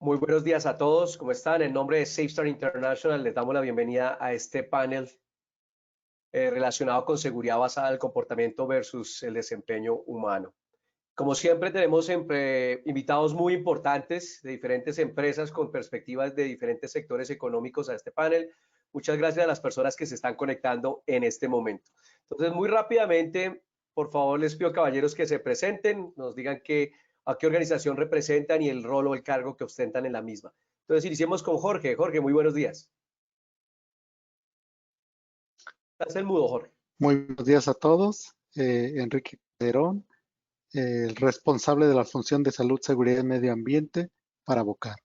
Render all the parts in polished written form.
Muy buenos días a todos, ¿cómo están? En nombre de SafeStar International les damos la bienvenida a este panel relacionado con seguridad basada en el comportamiento versus el desempeño humano. Como siempre tenemos invitados muy importantes de diferentes empresas con perspectivas de diferentes sectores económicos a este panel. Muchas gracias a las personas que se están conectando en este momento. Entonces, muy rápidamente, por favor, les pido, caballeros, que se presenten, nos digan a qué organización representan y el rol o el cargo que ostentan en la misma. Entonces, iniciemos con Jorge. Jorge, muy buenos días. Estás en mudo, Jorge. Muy buenos días a todos. Enrique Calderón, el responsable de la función de salud, seguridad y medio ambiente para Bocar.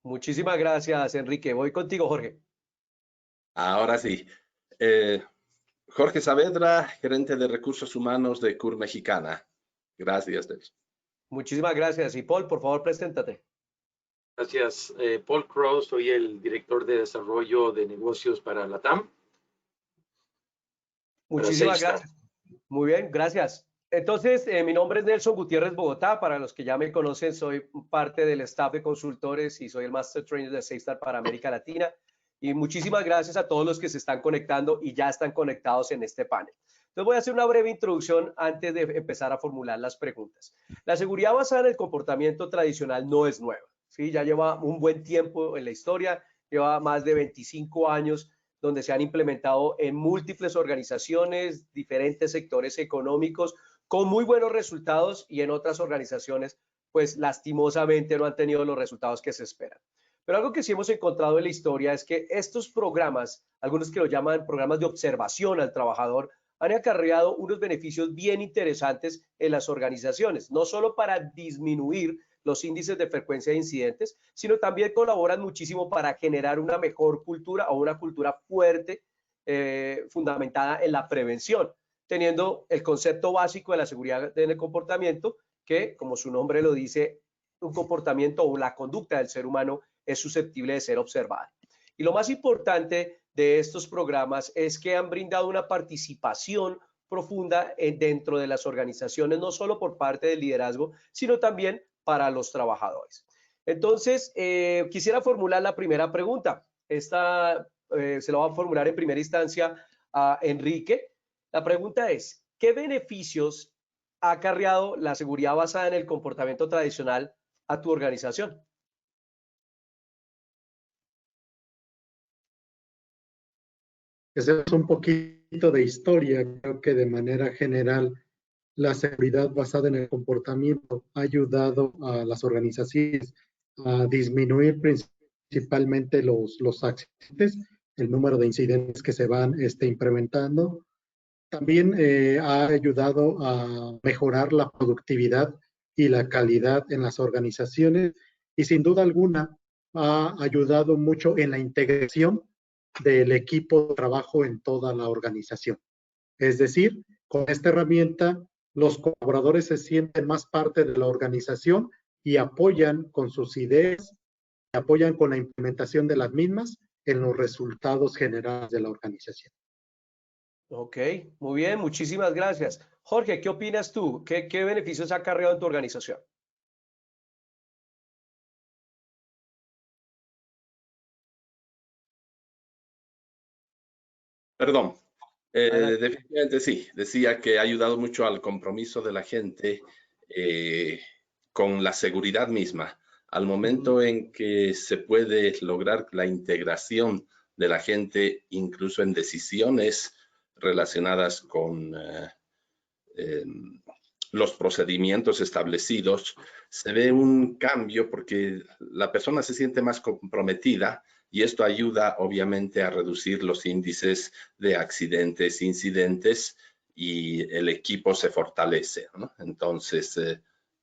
Muchísimas gracias, Enrique. Voy contigo, Jorge. Ahora sí. Jorge Saavedra, gerente de recursos humanos de CUR Mexicana. Gracias, Nelson. Muchísimas gracias. Y Paul, por favor, preséntate. Gracias. Paul Crowe, soy el director de desarrollo de negocios para LATAM. Muchísimas gracias. Muy bien, gracias. Entonces, mi nombre es Nelson Gutiérrez Bogotá. Para los que ya me conocen, soy parte del staff de consultores y soy el Master Trainer de SafeStar para América Latina. Y muchísimas gracias a todos los que se están conectando y ya están conectados en este panel. Entonces voy a hacer una breve introducción antes de empezar a formular las preguntas. La seguridad basada en el comportamiento tradicional no es nueva, ¿sí? Ya lleva un buen tiempo en la historia, lleva más de 25 años donde se han implementado en múltiples organizaciones, diferentes sectores económicos, con muy buenos resultados, y en otras organizaciones, pues lastimosamente no han tenido los resultados que se esperan. Pero algo que sí hemos encontrado en la historia es que estos programas, algunos que lo llaman programas de observación al trabajador, han acarreado unos beneficios bien interesantes en las organizaciones, no solo para disminuir los índices de frecuencia de incidentes, sino también colaboran muchísimo para generar una mejor cultura o una cultura fuerte, fundamentada en la prevención, teniendo el concepto básico de la seguridad en el comportamiento, que, como su nombre lo dice, un comportamiento o la conducta del ser humano es susceptible de ser observada. Y lo más importante de estos programas es que han brindado una participación profunda dentro de las organizaciones, no solo por parte del liderazgo, sino también para los trabajadores. Entonces, quisiera formular la primera pregunta. Esta se la va a formular en primera instancia a Enrique. La pregunta es, ¿qué beneficios ha acarreado la seguridad basada en el comportamiento tradicional a tu organización? Hacemos un poquito de historia. Creo que de manera general la seguridad basada en el comportamiento ha ayudado a las organizaciones a disminuir principalmente los accidentes, el número de incidentes que se van implementando. También ha ayudado a mejorar la productividad y la calidad en las organizaciones, y sin duda alguna ha ayudado mucho en la integración del equipo de trabajo en toda la organización. Es decir, con esta herramienta los colaboradores se sienten más parte de la organización y apoyan con sus ideas, apoyan con la implementación de las mismas en los resultados generales de la organización. Ok, muy bien, muchísimas gracias. Jorge, ¿qué opinas tú? ¿Qué beneficios ha acarreado en tu organización? Perdón. Definitivamente sí. Decía que ha ayudado mucho al compromiso de la gente con la seguridad misma. Al momento en que se puede lograr la integración de la gente, incluso en decisiones relacionadas con los procedimientos establecidos, se ve un cambio porque la persona se siente más comprometida, y esto ayuda obviamente a reducir los índices de accidentes, incidentes, y el equipo se fortalece, ¿no? Entonces,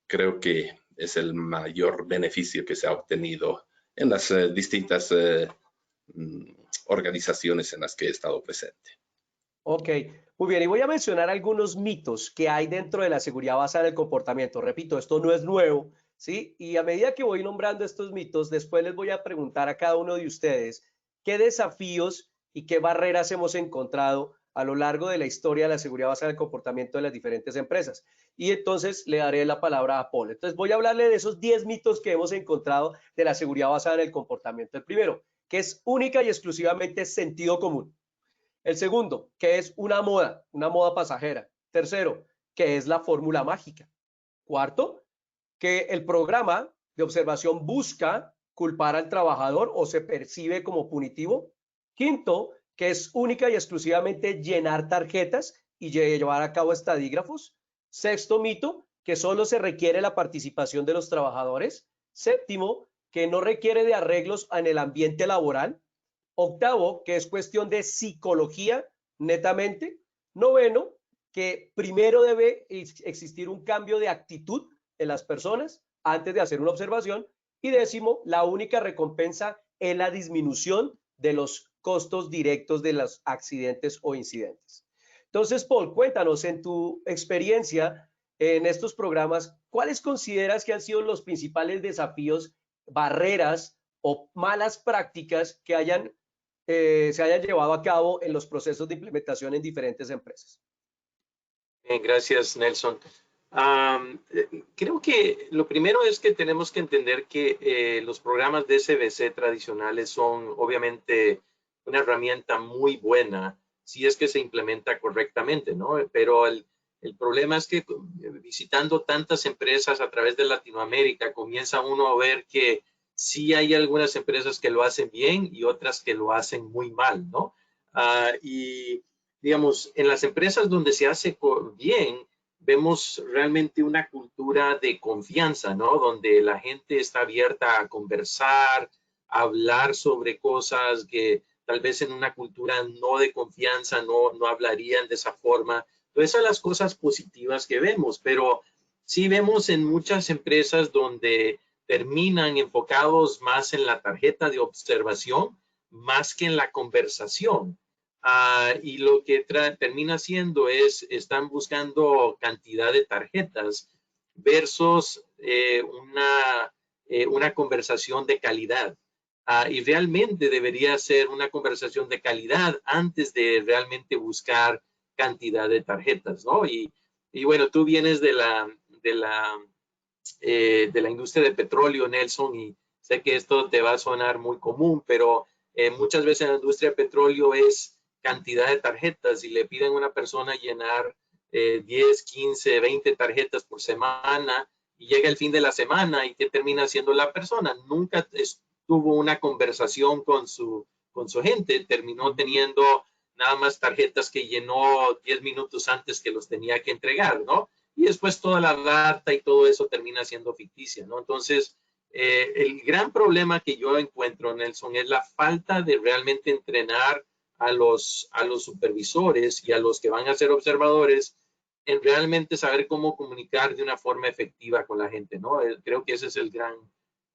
creo que es el mayor beneficio que se ha obtenido en las distintas organizaciones en las que he estado presente. Ok, muy bien. Y voy a mencionar algunos mitos que hay dentro de la seguridad basada en el comportamiento. Repito, esto no es nuevo, ¿sí? Y a medida que voy nombrando estos mitos, después les voy a preguntar a cada uno de ustedes qué desafíos y qué barreras hemos encontrado a lo largo de la historia de la seguridad basada en el comportamiento de las diferentes empresas. Y entonces le daré la palabra a Paul. Entonces voy a hablarle de esos 10 mitos que hemos encontrado de la seguridad basada en el comportamiento. El primero, que es única y exclusivamente sentido común. El segundo, que es una moda pasajera. Tercero, que es la fórmula mágica. Cuarto, que el programa de observación busca culpar al trabajador o se percibe como punitivo. Quinto, que es única y exclusivamente llenar tarjetas y llevar a cabo estadígrafos. Sexto mito, que solo se requiere la participación de los trabajadores. Séptimo, que no requiere de arreglos en el ambiente laboral. Octavo, que es cuestión de psicología netamente. Noveno, que primero debe existir un cambio de actitud en las personas antes de hacer una observación. Y décimo, la única recompensa es la disminución de los costos directos de los accidentes o incidentes. Entonces, Paul, cuéntanos en tu experiencia en estos programas, ¿cuáles consideras que han sido los principales desafíos, barreras o malas prácticas que se hayan llevado a cabo en los procesos de implementación en diferentes empresas? Bien, gracias, Nelson. Creo que lo primero es que tenemos que entender que los programas de SBC tradicionales son obviamente una herramienta muy buena si es que se implementa correctamente, ¿no? Pero el problema es que visitando tantas empresas a través de Latinoamérica, comienza uno a ver que sí hay algunas empresas que lo hacen bien y otras que lo hacen muy mal, ¿no? Y digamos, en las empresas donde se hace bien, vemos realmente una cultura de confianza, ¿no? Donde la gente está abierta a conversar, a hablar sobre cosas que tal vez en una cultura no de confianza no hablarían de esa forma. Entonces, esas son las cosas positivas que vemos, pero sí vemos en muchas empresas donde terminan enfocados más en la tarjeta de observación más que en la conversación. Y lo que termina haciendo es, están buscando cantidad de tarjetas versus una conversación de calidad. Y realmente debería ser una conversación de calidad antes de realmente buscar cantidad de tarjetas, ¿no? Y bueno, tú vienes de la industria de petróleo, Nelson, y sé que esto te va a sonar muy común, pero muchas veces en la industria de petróleo es cantidad de tarjetas y le piden a una persona llenar 10, 15, 20 tarjetas por semana y llega el fin de la semana y ¿qué termina haciendo la persona? Nunca tuvo una conversación con su gente, terminó teniendo nada más tarjetas que llenó 10 minutos antes que los tenía que entregar, ¿no? Y después toda la data y todo eso termina siendo ficticia, ¿no? Entonces, el gran problema que yo encuentro, Nelson, es la falta de realmente entrenar a los supervisores y a los que van a ser observadores en realmente saber cómo comunicar de una forma efectiva con la gente, ¿no? Creo que ese es el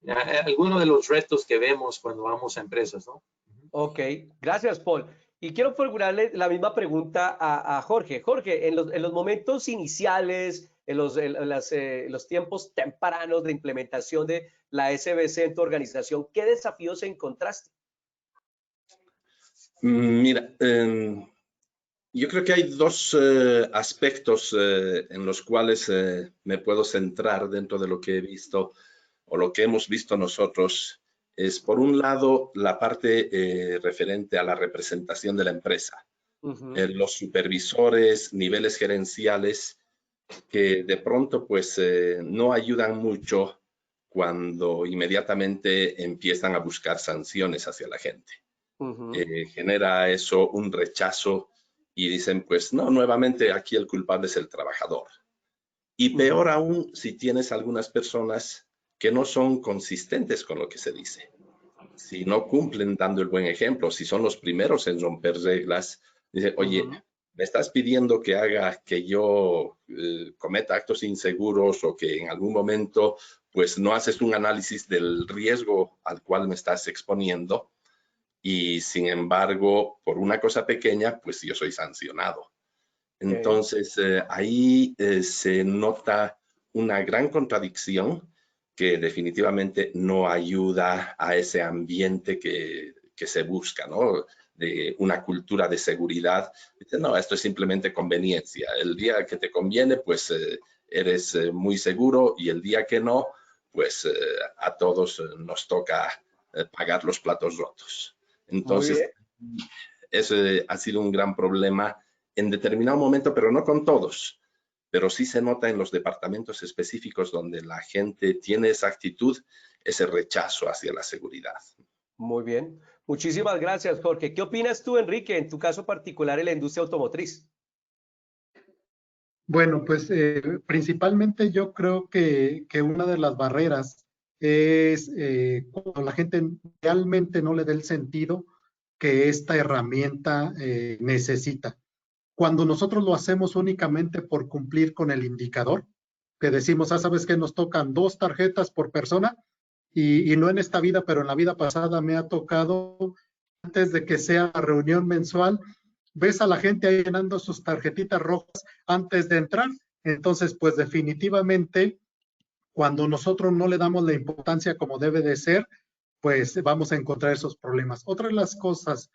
alguno de los retos que vemos cuando vamos a empresas, ¿no? Ok, gracias, Paul. Y quiero formularle la misma pregunta a Jorge. Jorge, en los momentos iniciales, en los tiempos tempranos de implementación de la SBC en tu organización, ¿qué desafíos encontraste? Mira, yo creo que hay dos aspectos en los cuales me puedo centrar dentro de lo que he visto o lo que hemos visto nosotros. Es, por un lado, la parte referente a la representación de la empresa. Los supervisores, niveles gerenciales, que de pronto pues no ayudan mucho cuando inmediatamente empiezan a buscar sanciones hacia la gente. Genera eso un rechazo y dicen, pues no, nuevamente aquí el culpable es el trabajador. Y peor aún si tienes algunas personas que no son consistentes con lo que se dice. Si no cumplen dando el buen ejemplo, si son los primeros en romper reglas, dice, oye, me estás pidiendo que yo cometa actos inseguros o que en algún momento pues no haces un análisis del riesgo al cual me estás exponiendo y sin embargo, por una cosa pequeña, pues yo soy sancionado. Entonces, ahí se nota una gran contradicción que definitivamente no ayuda a ese ambiente que se busca, ¿no? de una cultura de seguridad. Dice, no, esto es simplemente conveniencia. El día que te conviene, pues eres muy seguro, y el día que no, pues a todos nos toca pagar los platos rotos. Muy Entonces, bien. eso ha sido un gran problema en determinado momento, pero no con todos. Pero sí se nota en los departamentos específicos donde la gente tiene esa actitud, ese rechazo hacia la seguridad. Muy bien. Muchísimas gracias, Jorge. ¿Qué opinas tú, Enrique, en tu caso particular en la industria automotriz? Bueno, pues principalmente yo creo que una de las barreras es cuando la gente realmente no le da el sentido que esta herramienta necesita. Cuando nosotros lo hacemos únicamente por cumplir con el indicador, que decimos, ah, sabes que nos tocan 2 tarjetas por persona, y no en esta vida, pero en la vida pasada me ha tocado, antes de que sea la reunión mensual, ves a la gente ahí llenando sus tarjetitas rojas antes de entrar. Entonces, pues definitivamente, cuando nosotros no le damos la importancia como debe de ser, pues vamos a encontrar esos problemas. Otra de las cosas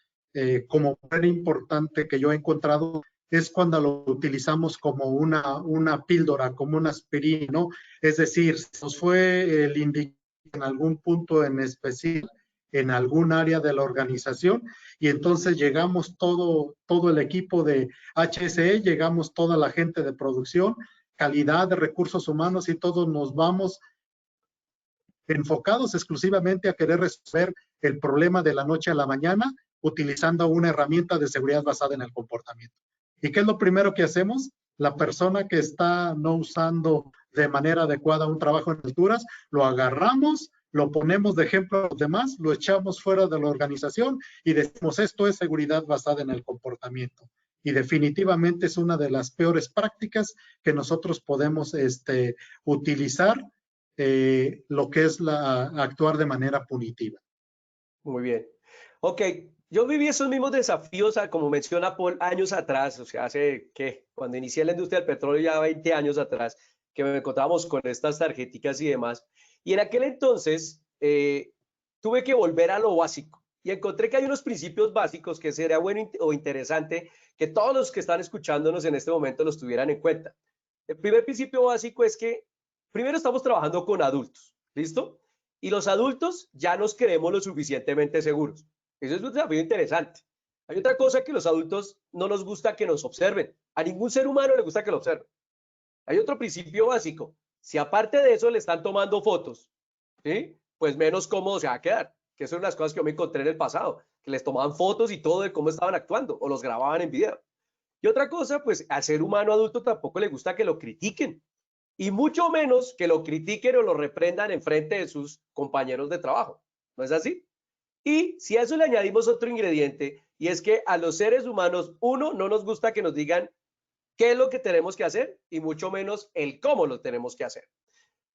como muy importante que yo he encontrado es cuando lo utilizamos como una píldora, como una aspirina, ¿no? Es decir, si nos fue el indicador en algún punto en específico, en algún área de la organización, y entonces llegamos todo el equipo de HSE, llegamos toda la gente de producción, calidad de recursos humanos, y todos nos vamos enfocados exclusivamente a querer resolver el problema de la noche a la mañana utilizando una herramienta de seguridad basada en el comportamiento. ¿Y qué es lo primero que hacemos? La persona que está no usando de manera adecuada un trabajo en alturas, lo agarramos, lo ponemos de ejemplo a los demás, lo echamos fuera de la organización y decimos, esto es seguridad basada en el comportamiento. Y definitivamente es una de las peores prácticas que nosotros podemos utilizar, lo que es actuar de manera punitiva. Muy bien. Ok, yo viví esos mismos desafíos, como menciona Paul, años atrás, o sea, hace, ¿qué? Cuando inicié la industria del petróleo, ya 20 años atrás, que me encontrábamos con estas tarjeticas y demás. Y en aquel entonces tuve que volver a lo básico y encontré que hay unos principios básicos que sería bueno o interesante que todos los que están escuchándonos en este momento los tuvieran en cuenta. El primer principio básico es que primero estamos trabajando con adultos, ¿listo? Y los adultos ya nos creemos lo suficientemente seguros. Eso es un desafío interesante. Hay otra cosa que los adultos no nos gusta que nos observen. A ningún ser humano le gusta que lo observen. Hay otro principio básico. Si aparte de eso le están tomando fotos, ¿sí? Pues menos cómodo se va a quedar. Que eso es una de las cosas que yo me encontré en el pasado, que les tomaban fotos y todo de cómo estaban actuando o los grababan en video. Y otra cosa, pues al ser humano adulto tampoco le gusta que lo critiquen. Y mucho menos que lo critiquen o lo reprendan en frente de sus compañeros de trabajo. ¿No es así? Y si a eso le añadimos otro ingrediente, y es que a los seres humanos, uno, no nos gusta que nos digan qué es lo que tenemos que hacer y mucho menos el cómo lo tenemos que hacer.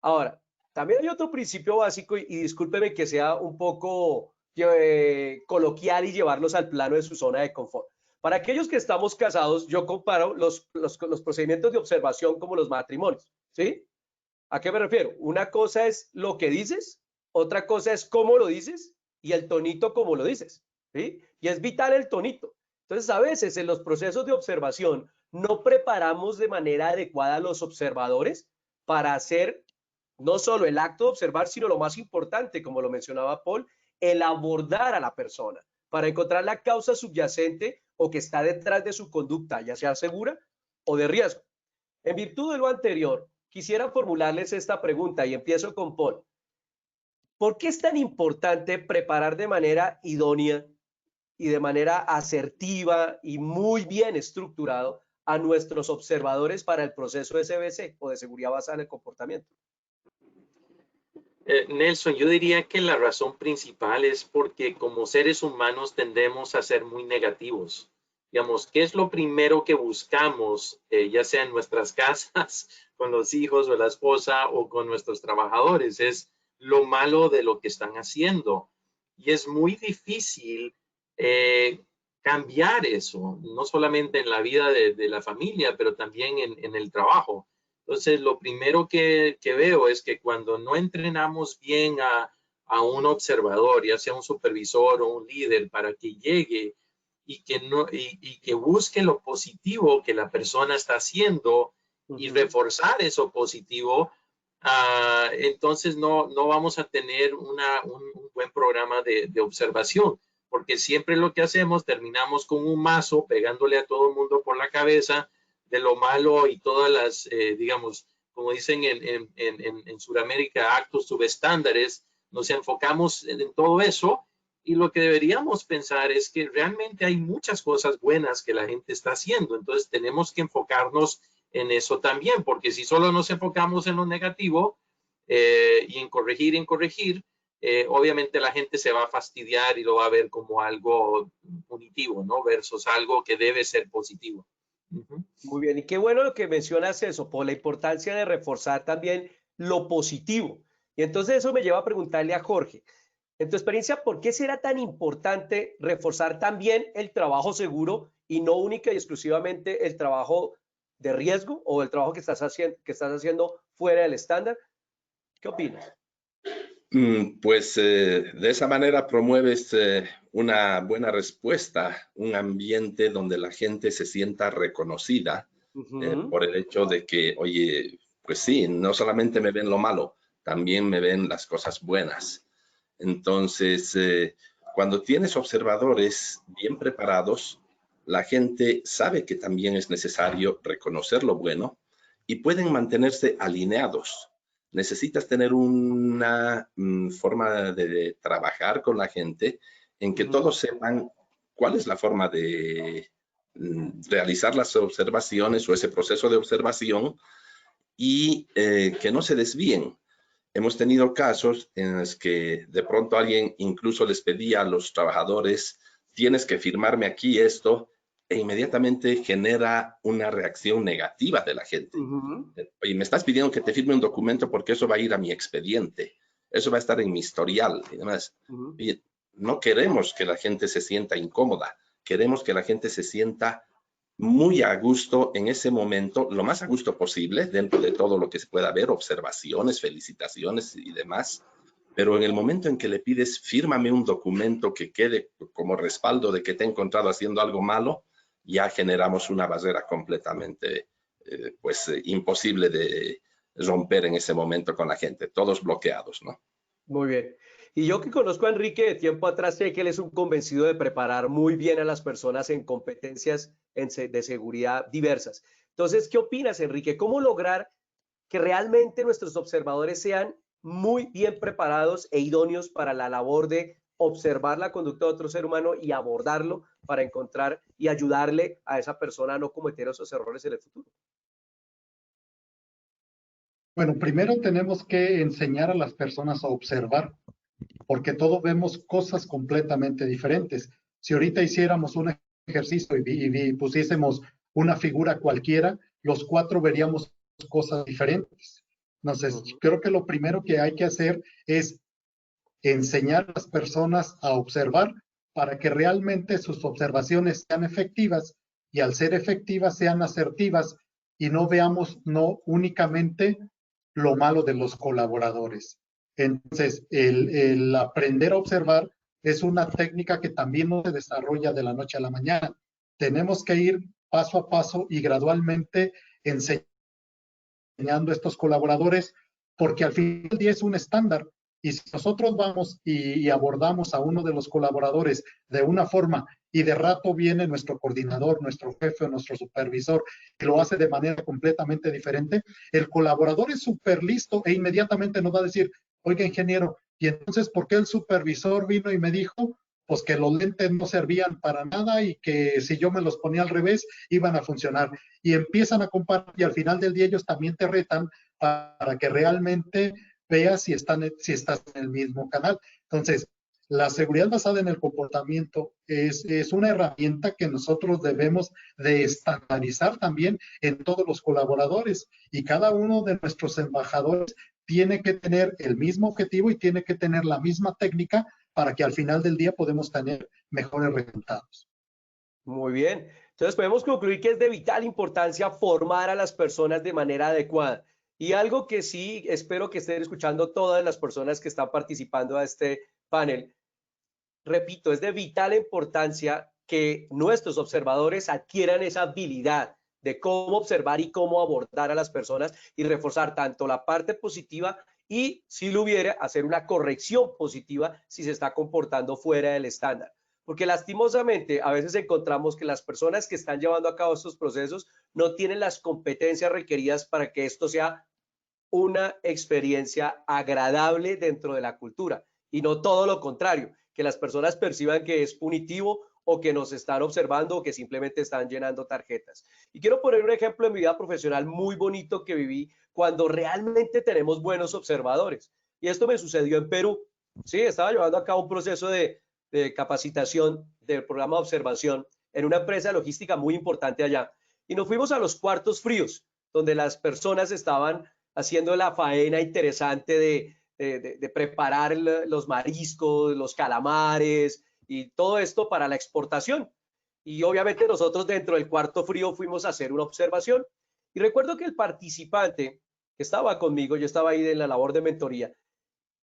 Ahora, también hay otro principio básico, y discúlpeme que sea un poco coloquial y llevarlos al plano de su zona de confort. Para aquellos que estamos casados, yo comparo los procedimientos de observación como los matrimonios, ¿sí? ¿A qué me refiero? Una cosa es lo que dices, otra cosa es cómo lo dices y el tonito como lo dices, ¿sí? Y es vital el tonito. Entonces, a veces en los procesos de observación no preparamos de manera adecuada a los observadores para hacer no solo el acto de observar, sino lo más importante, como lo mencionaba Paul, el abordar a la persona para encontrar la causa subyacente o que está detrás de su conducta, ya sea segura o de riesgo. En virtud de lo anterior, quisiera formularles esta pregunta y empiezo con Paul. ¿Por qué es tan importante preparar de manera idónea y de manera asertiva y muy bien estructurado a nuestros observadores para el proceso de SBC o de seguridad basada en el comportamiento? Nelson, yo diría que la razón principal es porque como seres humanos tendemos a ser muy negativos. Digamos, ¿qué es lo primero que buscamos, ya sea en nuestras casas, con los hijos o la esposa o con nuestros trabajadores? Es lo malo de lo que están haciendo. Y es muy difícil cambiar eso, no solamente en la vida de la familia, pero también en el trabajo. Entonces, lo primero que veo es que cuando no entrenamos bien a un observador, ya sea un supervisor o un líder, para que llegue y que busque lo positivo que la persona está haciendo y reforzar eso positivo, entonces no vamos a tener un buen programa de observación, porque siempre lo que hacemos, terminamos con un mazo pegándole a todo el mundo por la cabeza de lo malo y todas las, digamos, como dicen en Sudamérica, actos subestándares. Nos enfocamos en todo eso, y lo que deberíamos pensar es que realmente hay muchas cosas buenas que la gente está haciendo. Entonces tenemos que enfocarnos en eso también, porque si solo nos enfocamos en lo negativo y en corregir, obviamente la gente se va a fastidiar y lo va a ver como algo punitivo, ¿no? Versus algo que debe ser positivo. Muy bien, y qué bueno lo que mencionas eso, por la importancia de reforzar también lo positivo. Y entonces eso me lleva a preguntarle a Jorge, en tu experiencia, ¿por qué será tan importante reforzar también el trabajo seguro y no única y exclusivamente el trabajo de riesgo o el trabajo que estás haciendo fuera del estándar? ¿Qué opinas? Pues de esa manera promueves una buena respuesta, un ambiente donde la gente se sienta reconocida por el hecho de que, oye, pues sí, no solamente me ven lo malo, también me ven las cosas buenas. Entonces, cuando tienes observadores bien preparados, la gente sabe que también es necesario reconocer lo bueno y pueden mantenerse alineados. Necesitas tener una forma de trabajar con la gente en que todos sepan cuál es la forma de realizar las observaciones o ese proceso de observación y que no se desvíen. Hemos tenido casos en los que de pronto alguien incluso les pedía a los trabajadores, tienes que firmarme aquí esto, e inmediatamente genera una reacción negativa de la gente. Y me estás pidiendo que te firme un documento porque eso va a ir a mi expediente, eso va a estar en mi historial y demás. Y no queremos que la gente se sienta incómoda, queremos que la gente se sienta muy a gusto en ese momento, lo más a gusto posible dentro de todo lo que se pueda ver, observaciones, felicitaciones y demás. Pero en el momento en que le pides, fírmame un documento que quede como respaldo de que te he encontrado haciendo algo malo, ya generamos una barrera completamente imposible de romper en ese momento con la gente, todos bloqueados, ¿no? Muy bien. Y yo que conozco a Enrique de tiempo atrás, sé que él es un convencido de preparar muy bien a las personas en competencias de seguridad diversas. Entonces, ¿qué opinas, Enrique? ¿Cómo lograr que realmente nuestros observadores sean muy bien preparados e idóneos para la labor de observar la conducta de otro ser humano y abordarlo para encontrar y ayudarle a esa persona a no cometer esos errores en el futuro? Bueno, primero tenemos que enseñar a las personas a observar, porque todos vemos cosas completamente diferentes. Si ahorita hiciéramos un ejercicio y pusiésemos una figura cualquiera, los cuatro veríamos cosas diferentes. Entonces, creo que lo primero que hay que hacer es enseñar a las personas a observar para que realmente sus observaciones sean efectivas y al ser efectivas sean asertivas y no veamos no únicamente lo malo de los colaboradores. Entonces, el aprender a observar es una técnica que también no se desarrolla de la noche a la mañana. Tenemos que ir paso a paso y gradualmente enseñando a estos colaboradores, porque al final del día es un estándar. Y si nosotros vamos y abordamos a uno de los colaboradores de una forma y de rato viene nuestro coordinador, nuestro jefe, nuestro supervisor, que lo hace de manera completamente diferente, el colaborador es súper listo e inmediatamente nos va a decir, oiga, ingeniero, ¿y entonces por qué el supervisor vino y me dijo pues que los lentes no servían para nada y que si yo me los ponía al revés iban a funcionar? Y empiezan a comparar y al final del día ellos también te retan para que realmente veas si estás en el mismo canal. Entonces, la seguridad basada en el comportamiento es una herramienta que nosotros debemos de estandarizar también en todos los colaboradores y cada uno de nuestros embajadores tiene que tener el mismo objetivo y tiene que tener la misma técnica para que al final del día podamos tener mejores resultados. Muy bien. Entonces podemos concluir que es de vital importancia formar a las personas de manera adecuada. Y algo que sí espero que estén escuchando todas las personas que están participando a este panel, repito, es de vital importancia que nuestros observadores adquieran esa habilidad de cómo observar y cómo abordar a las personas y reforzar tanto la parte positiva y, si lo hubiera, hacer una corrección positiva si se está comportando fuera del estándar. Porque lastimosamente a veces encontramos que las personas que están llevando a cabo estos procesos no tienen las competencias requeridas para que esto sea una experiencia agradable dentro de la cultura y no todo lo contrario, que las personas perciban que es punitivo o que nos están observando o que simplemente están llenando tarjetas. Y quiero poner un ejemplo en mi vida profesional muy bonito que viví cuando realmente tenemos buenos observadores. Y esto me sucedió en Perú. Sí, estaba llevando a cabo un proceso de capacitación del programa de observación en una empresa logística muy importante allá. Y nos fuimos a los cuartos fríos, donde las personas estaban haciendo la faena interesante de preparar los mariscos, los calamares y todo esto para la exportación. Y obviamente nosotros dentro del cuarto frío fuimos a hacer una observación. Y recuerdo que el participante que estaba conmigo, yo estaba ahí en la labor de mentoría,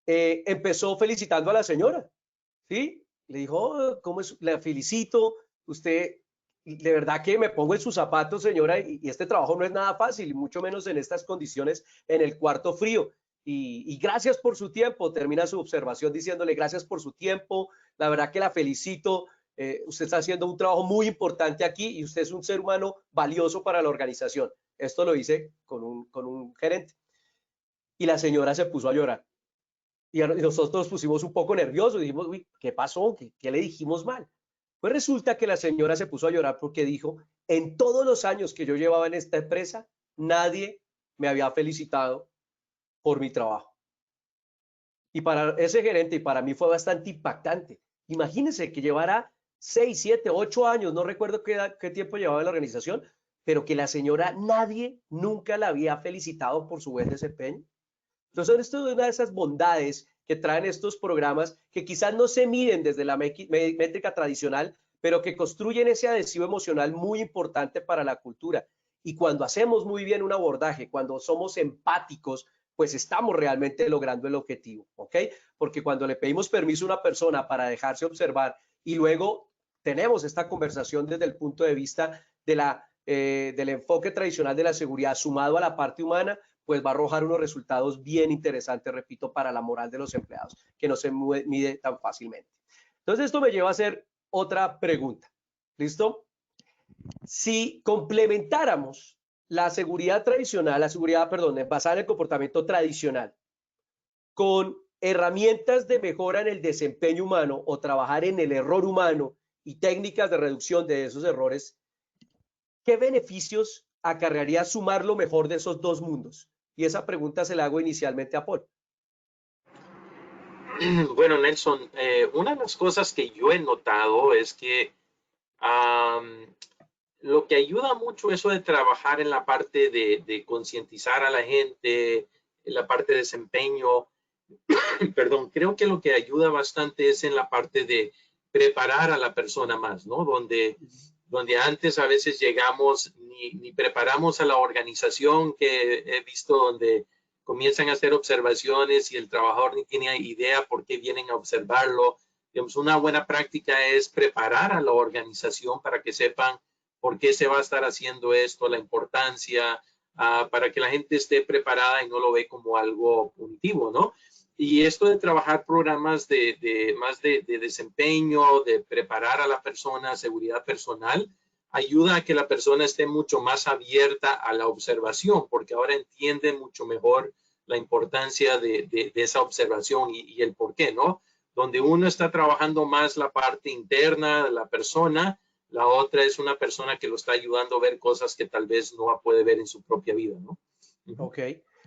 empezó felicitando a la señora, ¿sí? Le dijo, oh, ¿cómo es? Le felicito, usted, de verdad que me pongo en sus zapatos, señora, y este trabajo no es nada fácil, y mucho menos en estas condiciones en el cuarto frío. Y gracias por su tiempo, termina su observación diciéndole gracias por su tiempo, la verdad que la felicito, usted está haciendo un trabajo muy importante aquí y usted es un ser humano valioso para la organización. Esto lo hice con un gerente. Y la señora se puso a llorar. Y nosotros pusimos un poco nerviosos y dijimos, uy, ¿qué pasó? ¿Qué le dijimos mal? Pues resulta que la señora se puso a llorar porque dijo, en todos los años que yo llevaba en esta empresa, nadie me había felicitado por mi trabajo. Y para ese gerente y para mí fue bastante impactante. Imagínense que llevara 6, 7, 8 años, no recuerdo qué tiempo llevaba en la organización, pero que la señora nadie nunca la había felicitado por su buen desempeño. Entonces, esto es una de esas bondades que traen estos programas que quizás no se miden desde la métrica tradicional, pero que construyen ese adhesivo emocional muy importante para la cultura. Y cuando hacemos muy bien un abordaje, cuando somos empáticos, pues estamos realmente logrando el objetivo, ¿ok? Porque cuando le pedimos permiso a una persona para dejarse observar y luego tenemos esta conversación desde el punto de vista del enfoque tradicional de la seguridad sumado a la parte humana, pues va a arrojar unos resultados bien interesantes, repito, para la moral de los empleados, que no se mide tan fácilmente. Entonces, esto me lleva a hacer otra pregunta. ¿Listo? Si complementáramos la seguridad tradicional, basada en el comportamiento tradicional, con herramientas de mejora en el desempeño humano o trabajar en el error humano y técnicas de reducción de esos errores, ¿qué beneficios acarrearía sumar lo mejor de esos dos mundos? Y esa pregunta se la hago inicialmente a Paul. Bueno, Nelson, una de las cosas que yo he notado es que lo que ayuda mucho eso de trabajar en la parte de concientizar a la gente, en la parte de desempeño, perdón, creo que lo que ayuda bastante es en la parte de preparar a la persona más, ¿no? Donde antes a veces llegamos ni preparamos a la organización, que he visto donde comienzan a hacer observaciones y el trabajador ni tiene idea por qué vienen a observarlo. Digamos, una buena práctica es preparar a la organización para que sepan por qué se va a estar haciendo esto, la importancia, para que la gente esté preparada y no lo ve como algo punitivo, ¿no? Y esto de trabajar programas más de desempeño, de preparar a la persona, seguridad personal, ayuda a que la persona esté mucho más abierta a la observación, porque ahora entiende mucho mejor la importancia de esa observación y el por qué, ¿no? Donde uno está trabajando más la parte interna de la persona, la otra es una persona que lo está ayudando a ver cosas que tal vez no puede ver en su propia vida, ¿no? Ok.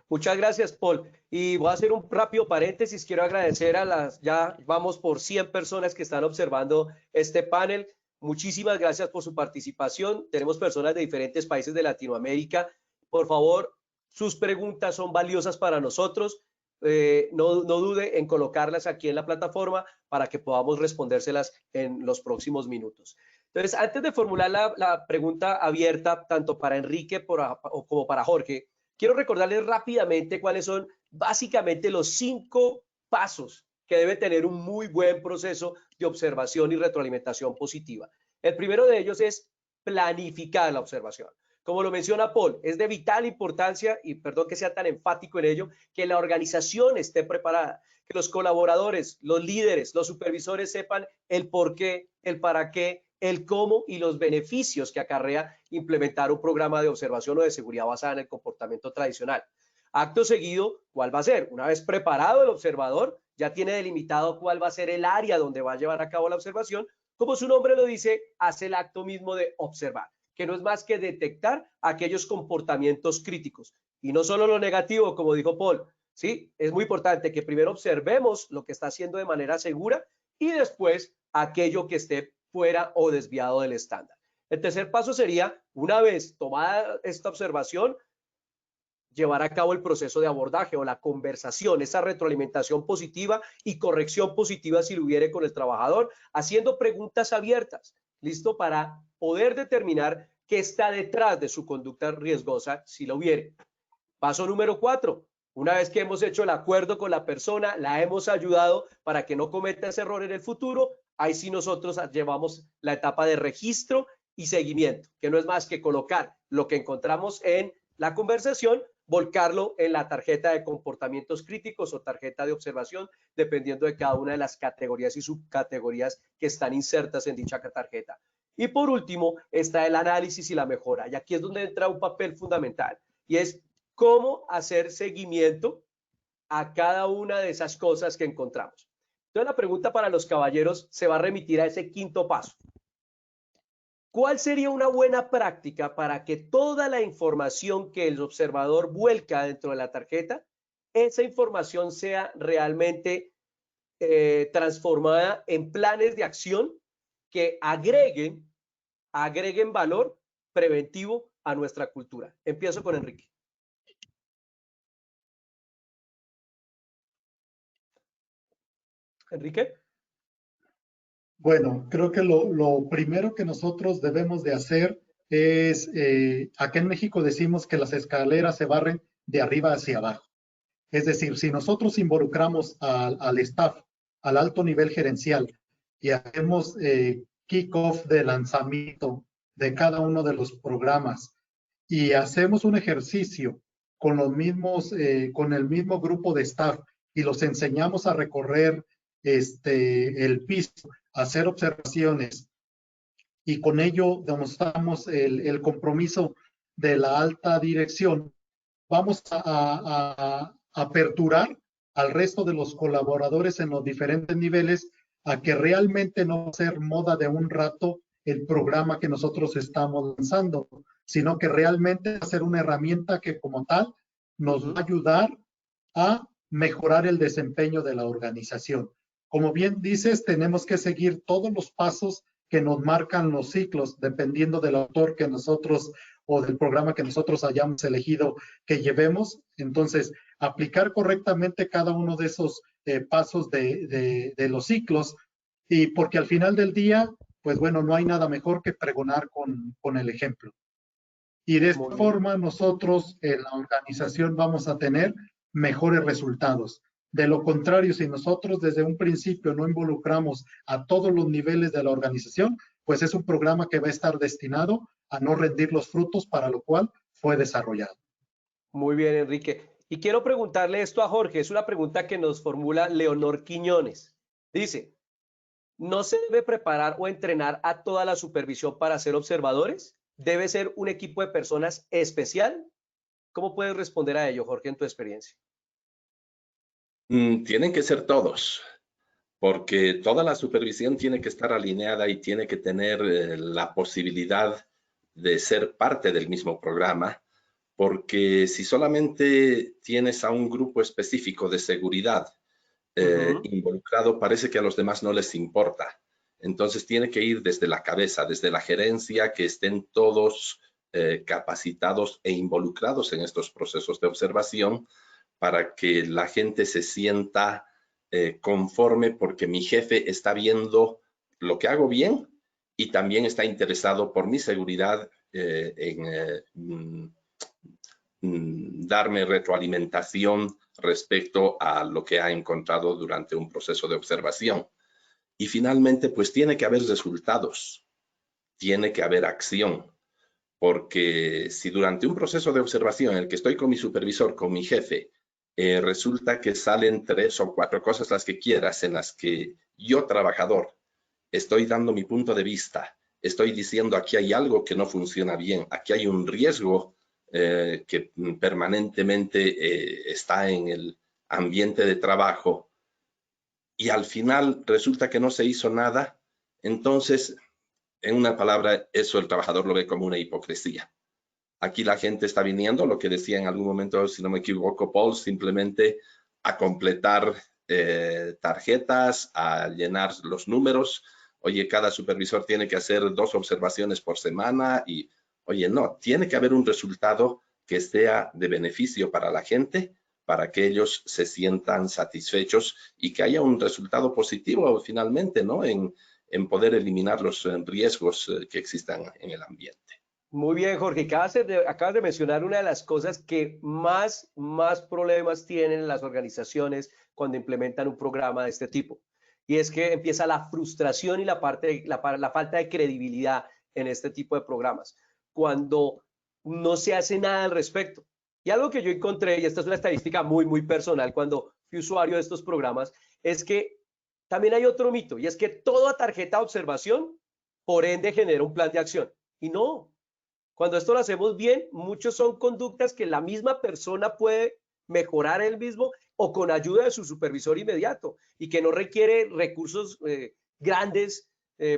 Muchas gracias, Paul. Y voy a hacer un rápido paréntesis. Quiero agradecer ya vamos por 100 personas que están observando este panel. Muchísimas gracias por su participación. Tenemos personas de diferentes países de Latinoamérica. Por favor, sus preguntas son valiosas para nosotros. No dude en colocarlas aquí en la plataforma para que podamos respondérselas en los próximos minutos. Entonces, antes de formular la pregunta abierta, tanto para Enrique como para Jorge, quiero recordarles rápidamente cuáles son básicamente los 5 pasos que debe tener un muy buen proceso de observación y retroalimentación positiva. El primero de ellos es planificar la observación. Como lo menciona Paul, es de vital importancia, y perdón que sea tan enfático en ello, que la organización esté preparada, que los colaboradores, los líderes, los supervisores sepan el por qué, el para qué, el cómo y los beneficios que acarrea implementar un programa de observación o de seguridad basada en el comportamiento tradicional. Acto seguido, ¿cuál va a ser? Una vez preparado el observador, ya tiene delimitado cuál va a ser el área donde va a llevar a cabo la observación. Como su nombre lo dice, hace el acto mismo de observar, que no es más que detectar aquellos comportamientos críticos. Y no solo lo negativo, como dijo Paul, ¿sí? Es muy importante que primero observemos lo que está haciendo de manera segura y después aquello que esté fuera o desviado del estándar. El tercer paso sería, una vez tomada esta observación, llevar a cabo el proceso de abordaje o la conversación, esa retroalimentación positiva y corrección positiva si lo hubiere con el trabajador, haciendo preguntas abiertas, ¿listo? Para poder determinar qué está detrás de su conducta riesgosa si lo hubiere. Paso número 4. Una vez que hemos hecho el acuerdo con la persona, la hemos ayudado para que no cometa ese error en el futuro, ahí sí nosotros llevamos la etapa de registro y seguimiento, que no es más que colocar lo que encontramos en la conversación, volcarlo en la tarjeta de comportamientos críticos o tarjeta de observación, dependiendo de cada una de las categorías y subcategorías que están insertas en dicha tarjeta. Y por último, está el análisis y la mejora. Y aquí es donde entra un papel fundamental, y es cómo hacer seguimiento a cada una de esas cosas que encontramos. Entonces, la pregunta para los caballeros se va a remitir a ese quinto paso. ¿Cuál sería una buena práctica para que toda la información que el observador vuelca dentro de la tarjeta, esa información sea realmente transformada en planes de acción que agreguen valor preventivo a nuestra cultura? Empiezo con Enrique. Enrique. Bueno, creo que lo primero que nosotros debemos de hacer es, acá en México decimos que las escaleras se barren de arriba hacia abajo. Es decir, si nosotros involucramos al staff, al alto nivel gerencial, y hacemos kick-off de lanzamiento de cada uno de los programas y hacemos un ejercicio con los mismos, con el mismo grupo de staff y los enseñamos a recorrer el piso, a hacer observaciones y con ello demostramos el compromiso de la alta dirección, vamos a aperturar al resto de los colaboradores en los diferentes niveles a que realmente no va a ser moda de un rato el programa que nosotros estamos lanzando, sino que realmente va a ser una herramienta que como tal nos va a ayudar a mejorar el desempeño de la organización. Como bien dices, tenemos que seguir todos los pasos que nos marcan los ciclos, dependiendo del autor que nosotros o del programa que nosotros hayamos elegido que llevemos. Entonces, aplicar correctamente cada uno de esos pasos de los ciclos, y porque al final del día, pues bueno, no hay nada mejor que pregonar con el ejemplo. Y de esta forma nosotros en la organización vamos a tener mejores resultados. De lo contrario, si nosotros desde un principio no involucramos a todos los niveles de la organización, pues es un programa que va a estar destinado a no rendir los frutos para lo cual fue desarrollado. Muy bien, Enrique. Y quiero preguntarle esto a Jorge. Es una pregunta que nos formula Leonor Quiñones. Dice, ¿no se debe preparar o entrenar a toda la supervisión para ser observadores? ¿Debe ser un equipo de personas especial? ¿Cómo puedes responder a ello, Jorge, en tu experiencia? Tienen que ser todos, porque toda la supervisión tiene que estar alineada y tiene que tener la posibilidad de ser parte del mismo programa, porque si solamente tienes a un grupo específico de seguridad involucrado, parece que a los demás no les importa. Entonces tiene que ir desde la cabeza, desde la gerencia, que estén todos capacitados e involucrados en estos procesos de observación para que la gente se sienta conforme porque mi jefe está viendo lo que hago bien y también está interesado por mi seguridad en darme retroalimentación respecto a lo que ha encontrado durante un proceso de observación. Y finalmente, pues tiene que haber resultados. tiene que haber acción. Porque si durante un proceso de observación en el que estoy con mi supervisor, con mi jefe, resulta que salen 3 o 4 cosas, las que quieras, en las que yo, trabajador, estoy dando mi punto de vista, estoy diciendo aquí hay algo que no funciona bien, aquí hay un riesgo que permanentemente está en el ambiente de trabajo, y al final resulta que no se hizo nada, entonces, en una palabra, eso el trabajador lo ve como una hipocresía. Aquí la gente está viniendo, lo que decía en algún momento, si no me equivoco, Paul, simplemente a completar tarjetas, a llenar los números. Oye, cada supervisor tiene que hacer 2 observaciones por semana y, oye, no, tiene que haber un resultado que sea de beneficio para la gente, para que ellos se sientan satisfechos y que haya un resultado positivo finalmente, ¿no? En poder eliminar los riesgos que existan en el ambiente. Muy bien, Jorge. Acabas de mencionar una de las cosas que más problemas tienen las organizaciones cuando implementan un programa de este tipo. Y es que empieza la frustración y la falta de credibilidad en este tipo de programas, cuando no se hace nada al respecto. Y algo que yo encontré, y esta es una estadística muy personal cuando fui usuario de estos programas, es que también hay otro mito, y es que toda tarjeta de observación, por ende, genera un plan de acción. Y no. Cuando esto lo hacemos bien, muchos son conductas que la misma persona puede mejorar él mismo o con ayuda de su supervisor inmediato y que no requiere recursos grandes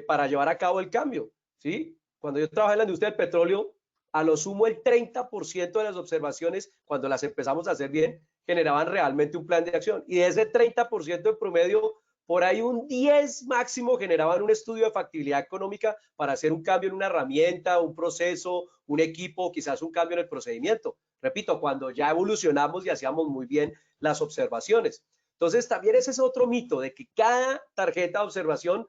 para llevar a cabo el cambio, ¿sí? Cuando yo trabajé en la industria del petróleo, a lo sumo el 30% de las observaciones, cuando las empezamos a hacer bien, generaban realmente un plan de acción. Y de ese 30% en promedio, por ahí un 10 máximo generaban un estudio de factibilidad económica para hacer un cambio en una herramienta, un proceso, un equipo, quizás un cambio en el procedimiento. Repito, cuando ya evolucionamos y hacíamos muy bien las observaciones. Entonces, también ese es otro mito de que cada tarjeta de observación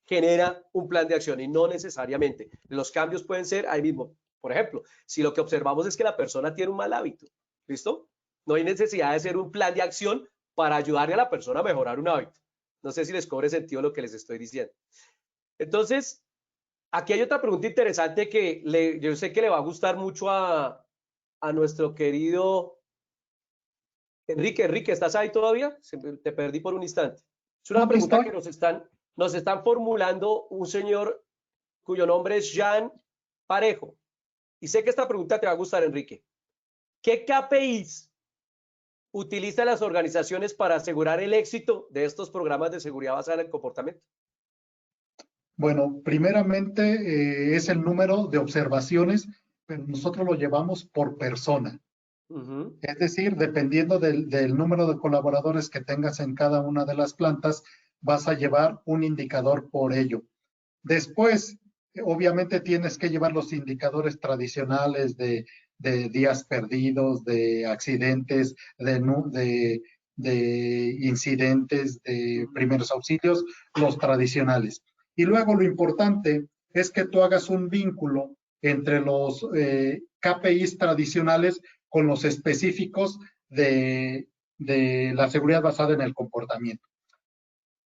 genera un plan de acción y no necesariamente. Los cambios pueden ser ahí mismo. Por ejemplo, si lo que observamos es que la persona tiene un mal hábito, ¿listo? No hay necesidad de hacer un plan de acción para ayudarle a la persona a mejorar un hábito. No sé si les cobre sentido lo que les estoy diciendo. Entonces, aquí hay otra pregunta interesante que yo sé que le va a gustar mucho a nuestro querido Enrique. Enrique, ¿estás ahí todavía? Te perdí por un instante. Es una pregunta que nos están formulando un señor cuyo nombre es Jean Parejo. Y sé que esta pregunta te va a gustar, Enrique. ¿Qué KPIs utilizan las organizaciones para asegurar el éxito de estos programas de seguridad basada en el comportamiento? Bueno, primeramente es el número de observaciones, pero nosotros lo llevamos por persona. Es decir, dependiendo del número de colaboradores que tengas en cada una de las plantas, vas a llevar un indicador por ello. Después, obviamente tienes que llevar los indicadores tradicionales de días perdidos, de accidentes, de incidentes, de primeros auxilios, los tradicionales. Y luego lo importante es que tú hagas un vínculo entre los KPIs tradicionales con los específicos de la seguridad basada en el comportamiento.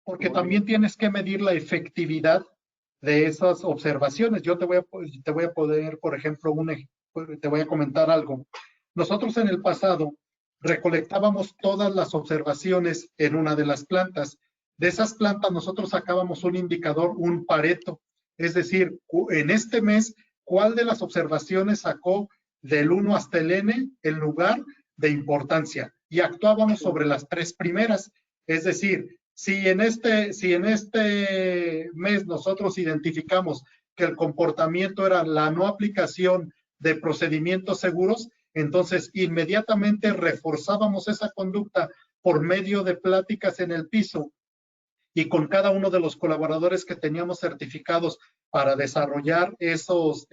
Porque también tienes que medir la efectividad de esas observaciones. Yo te voy a poner, por ejemplo, te voy a comentar algo. Nosotros en el pasado recolectábamos todas las observaciones en una de las plantas. De esas plantas nosotros sacábamos un indicador, un Pareto, es decir, en este mes, ¿cuál de las observaciones sacó del 1 hasta el N el lugar de importancia? Y actuábamos sobre las 3 primeras, es decir, si en este mes nosotros identificamos que el comportamiento era la no aplicación de procedimientos seguros, entonces inmediatamente reforzábamos esa conducta por medio de pláticas en el piso y con cada uno de los colaboradores que teníamos certificados para desarrollar esos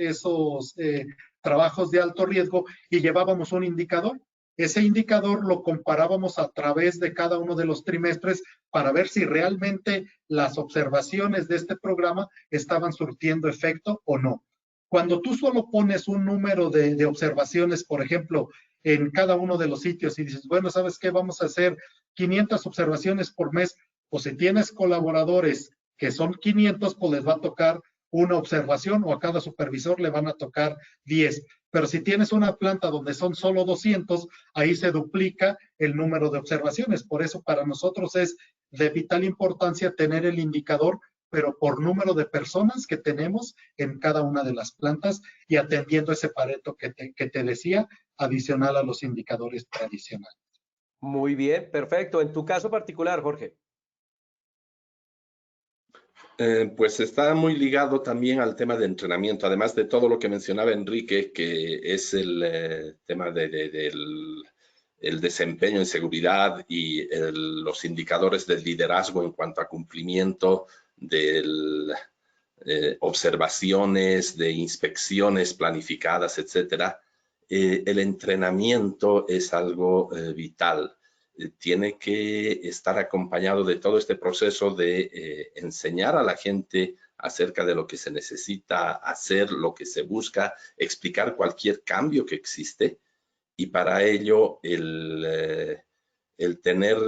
trabajos de alto riesgo, y llevábamos un indicador. Ese indicador lo comparábamos a través de cada uno de los trimestres para ver si realmente las observaciones de este programa estaban surtiendo efecto o no. Cuando tú solo pones un número de observaciones, por ejemplo, en cada uno de los sitios y dices, bueno, ¿sabes qué? Vamos a hacer 500 observaciones por mes. Pues si tienes colaboradores que son 500, pues les va a tocar una observación o a cada supervisor le van a tocar 10. Pero si tienes una planta donde son solo 200, ahí se duplica el número de observaciones. Por eso para nosotros es de vital importancia tener el indicador, pero por número de personas que tenemos en cada una de las plantas y atendiendo ese Pareto que te decía, adicional a los indicadores tradicionales. Muy bien, perfecto. En tu caso particular, Jorge. Pues está muy ligado también al tema de entrenamiento, además de todo lo que mencionaba Enrique, que es el tema del el desempeño en seguridad y los indicadores del liderazgo en cuanto a cumplimiento de observaciones, de inspecciones planificadas, etcétera. El entrenamiento es algo vital. Tiene que estar acompañado de todo este proceso de enseñar a la gente acerca de lo que se necesita hacer, lo que se busca, explicar cualquier cambio que existe, y para ello el tener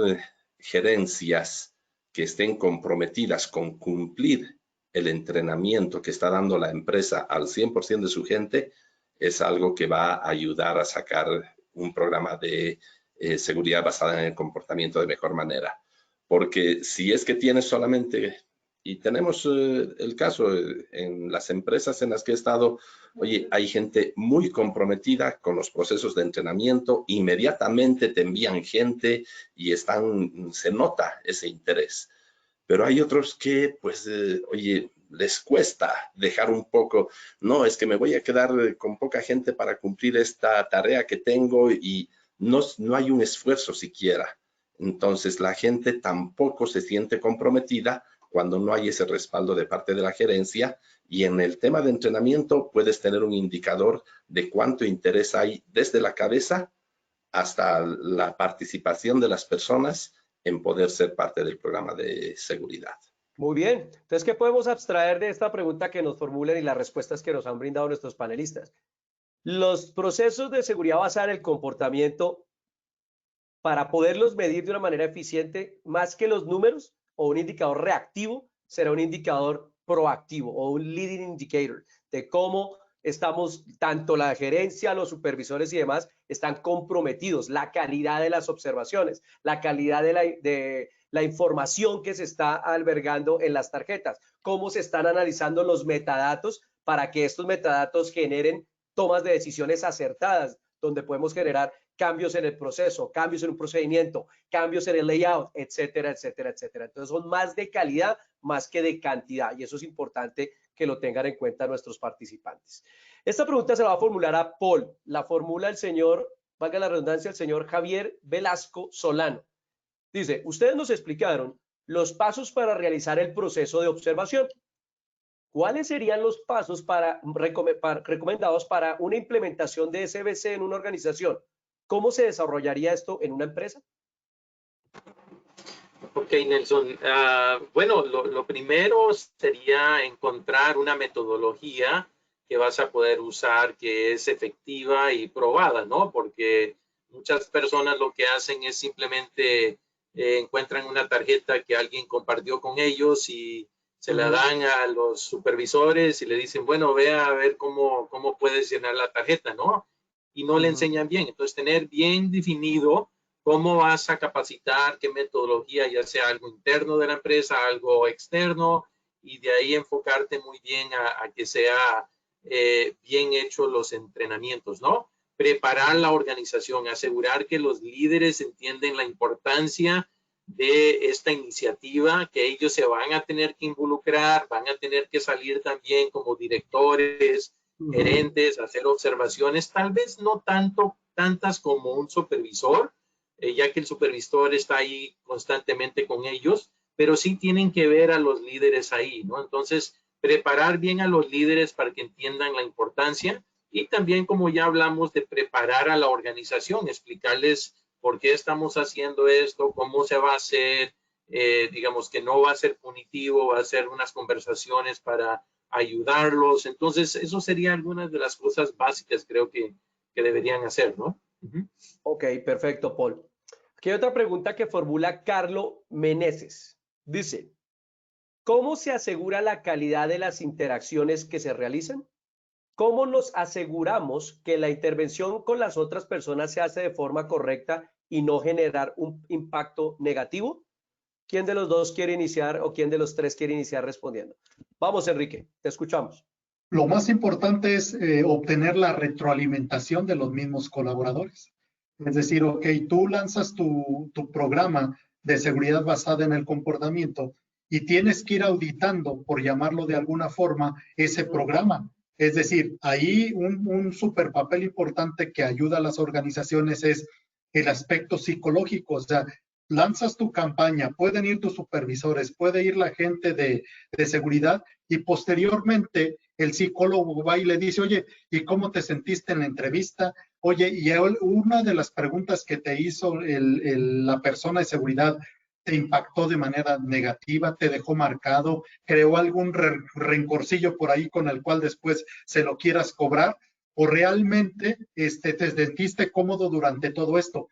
gerencias que estén comprometidas con cumplir el entrenamiento que está dando la empresa al 100% de su gente es algo que va a ayudar a sacar un programa de seguridad basada en el comportamiento de mejor manera. Porque si es que tienes solamente, y tenemos el caso en las empresas en las que he estado, oye, hay gente muy comprometida con los procesos de entrenamiento, inmediatamente te envían gente y se nota ese interés. Pero hay otros que, pues, oye, les cuesta dejar un poco, no, es que me voy a quedar con poca gente para cumplir esta tarea que tengo y no hay un esfuerzo siquiera. Entonces la gente tampoco se siente comprometida cuando no hay ese respaldo de parte de la gerencia, y en el tema de entrenamiento puedes tener un indicador de cuánto interés hay desde la cabeza hasta la participación de las personas en poder ser parte del programa de seguridad. Muy bien. Entonces, ¿qué podemos abstraer de esta pregunta que nos formulan y las respuestas que nos han brindado nuestros panelistas? Los procesos de seguridad basada en el comportamiento, para poderlos medir de una manera eficiente, más que los números o un indicador reactivo, será un indicador proactivo o un leading indicator de cómo estamos, tanto la gerencia, los supervisores y demás, están comprometidos, la calidad de las observaciones, la calidad de la información que se está albergando en las tarjetas, cómo se están analizando los metadatos para que estos metadatos generen tomas de decisiones acertadas, donde podemos generar cambios en el proceso, cambios en un procedimiento, cambios en el layout, etcétera, etcétera, etcétera. Entonces son más de calidad más que de cantidad, y eso es importante que lo tengan en cuenta nuestros participantes. Esta pregunta se la va a formular a Paul. La formula el señor, valga la redundancia, el señor Javier Velasco Solano. Dice, ustedes nos explicaron los pasos para realizar el proceso de observación. ¿Cuáles serían los pasos recomendados para una implementación de SBC en una organización? ¿Cómo se desarrollaría esto en una empresa? Ok, Nelson. Bueno, lo primero sería encontrar una metodología que vas a poder usar que es efectiva y probada, ¿no? Porque muchas personas lo que hacen es simplemente encuentran una tarjeta que alguien compartió con ellos y se la dan a los supervisores y le dicen, bueno, vea a ver cómo puedes llenar la tarjeta, ¿no? Y no le enseñan bien. Entonces, tener bien definido cómo vas a capacitar, qué metodología, ya sea algo interno de la empresa, algo externo, y de ahí enfocarte muy bien a que sea bien hecho los entrenamientos, ¿no? Preparar la organización, asegurar que los líderes entienden la importancia de esta iniciativa, que ellos se van a tener que involucrar, van a tener que salir también como directores, gerentes, hacer observaciones, tal vez no tantas como un supervisor, ya que el supervisor está ahí constantemente con ellos, pero sí tienen que ver a los líderes ahí, ¿no? Entonces, preparar bien a los líderes para que entiendan la importancia, y también, como ya hablamos, de preparar a la organización, explicarles por qué estamos haciendo esto, cómo se va a hacer, digamos que no va a ser punitivo, va a ser unas conversaciones para ayudarlos. Entonces, eso serían algunas de las cosas básicas, creo que deberían hacer, ¿no? Ok, perfecto, Paul. Aquí hay otra pregunta que formula Carlo Meneses. Dice, ¿Cómo se asegura la calidad de las interacciones que se realizan? ¿Cómo nos aseguramos que la intervención con las otras personas se hace de forma correcta y no generar un impacto negativo? ¿Quién de los dos quiere iniciar o quién de los tres quiere iniciar respondiendo? Vamos, Enrique, te escuchamos. Lo más importante es obtener la retroalimentación de los mismos colaboradores. Es decir, ok, tú lanzas tu programa de seguridad basada en el comportamiento y tienes que ir auditando, por llamarlo de alguna forma, ese programa. Es decir, ahí un súper papel importante que ayuda a las organizaciones es el aspecto psicológico. O sea, lanzas tu campaña, pueden ir tus supervisores, puede ir la gente de seguridad y posteriormente el psicólogo va y le dice, oye, ¿y cómo te sentiste en la entrevista? Oye, y una de las preguntas que te hizo la persona de seguridad te impactó de manera negativa, te dejó marcado, creó algún rencorcillo por ahí con el cual después se lo quieras cobrar, o realmente te sentiste cómodo durante todo esto.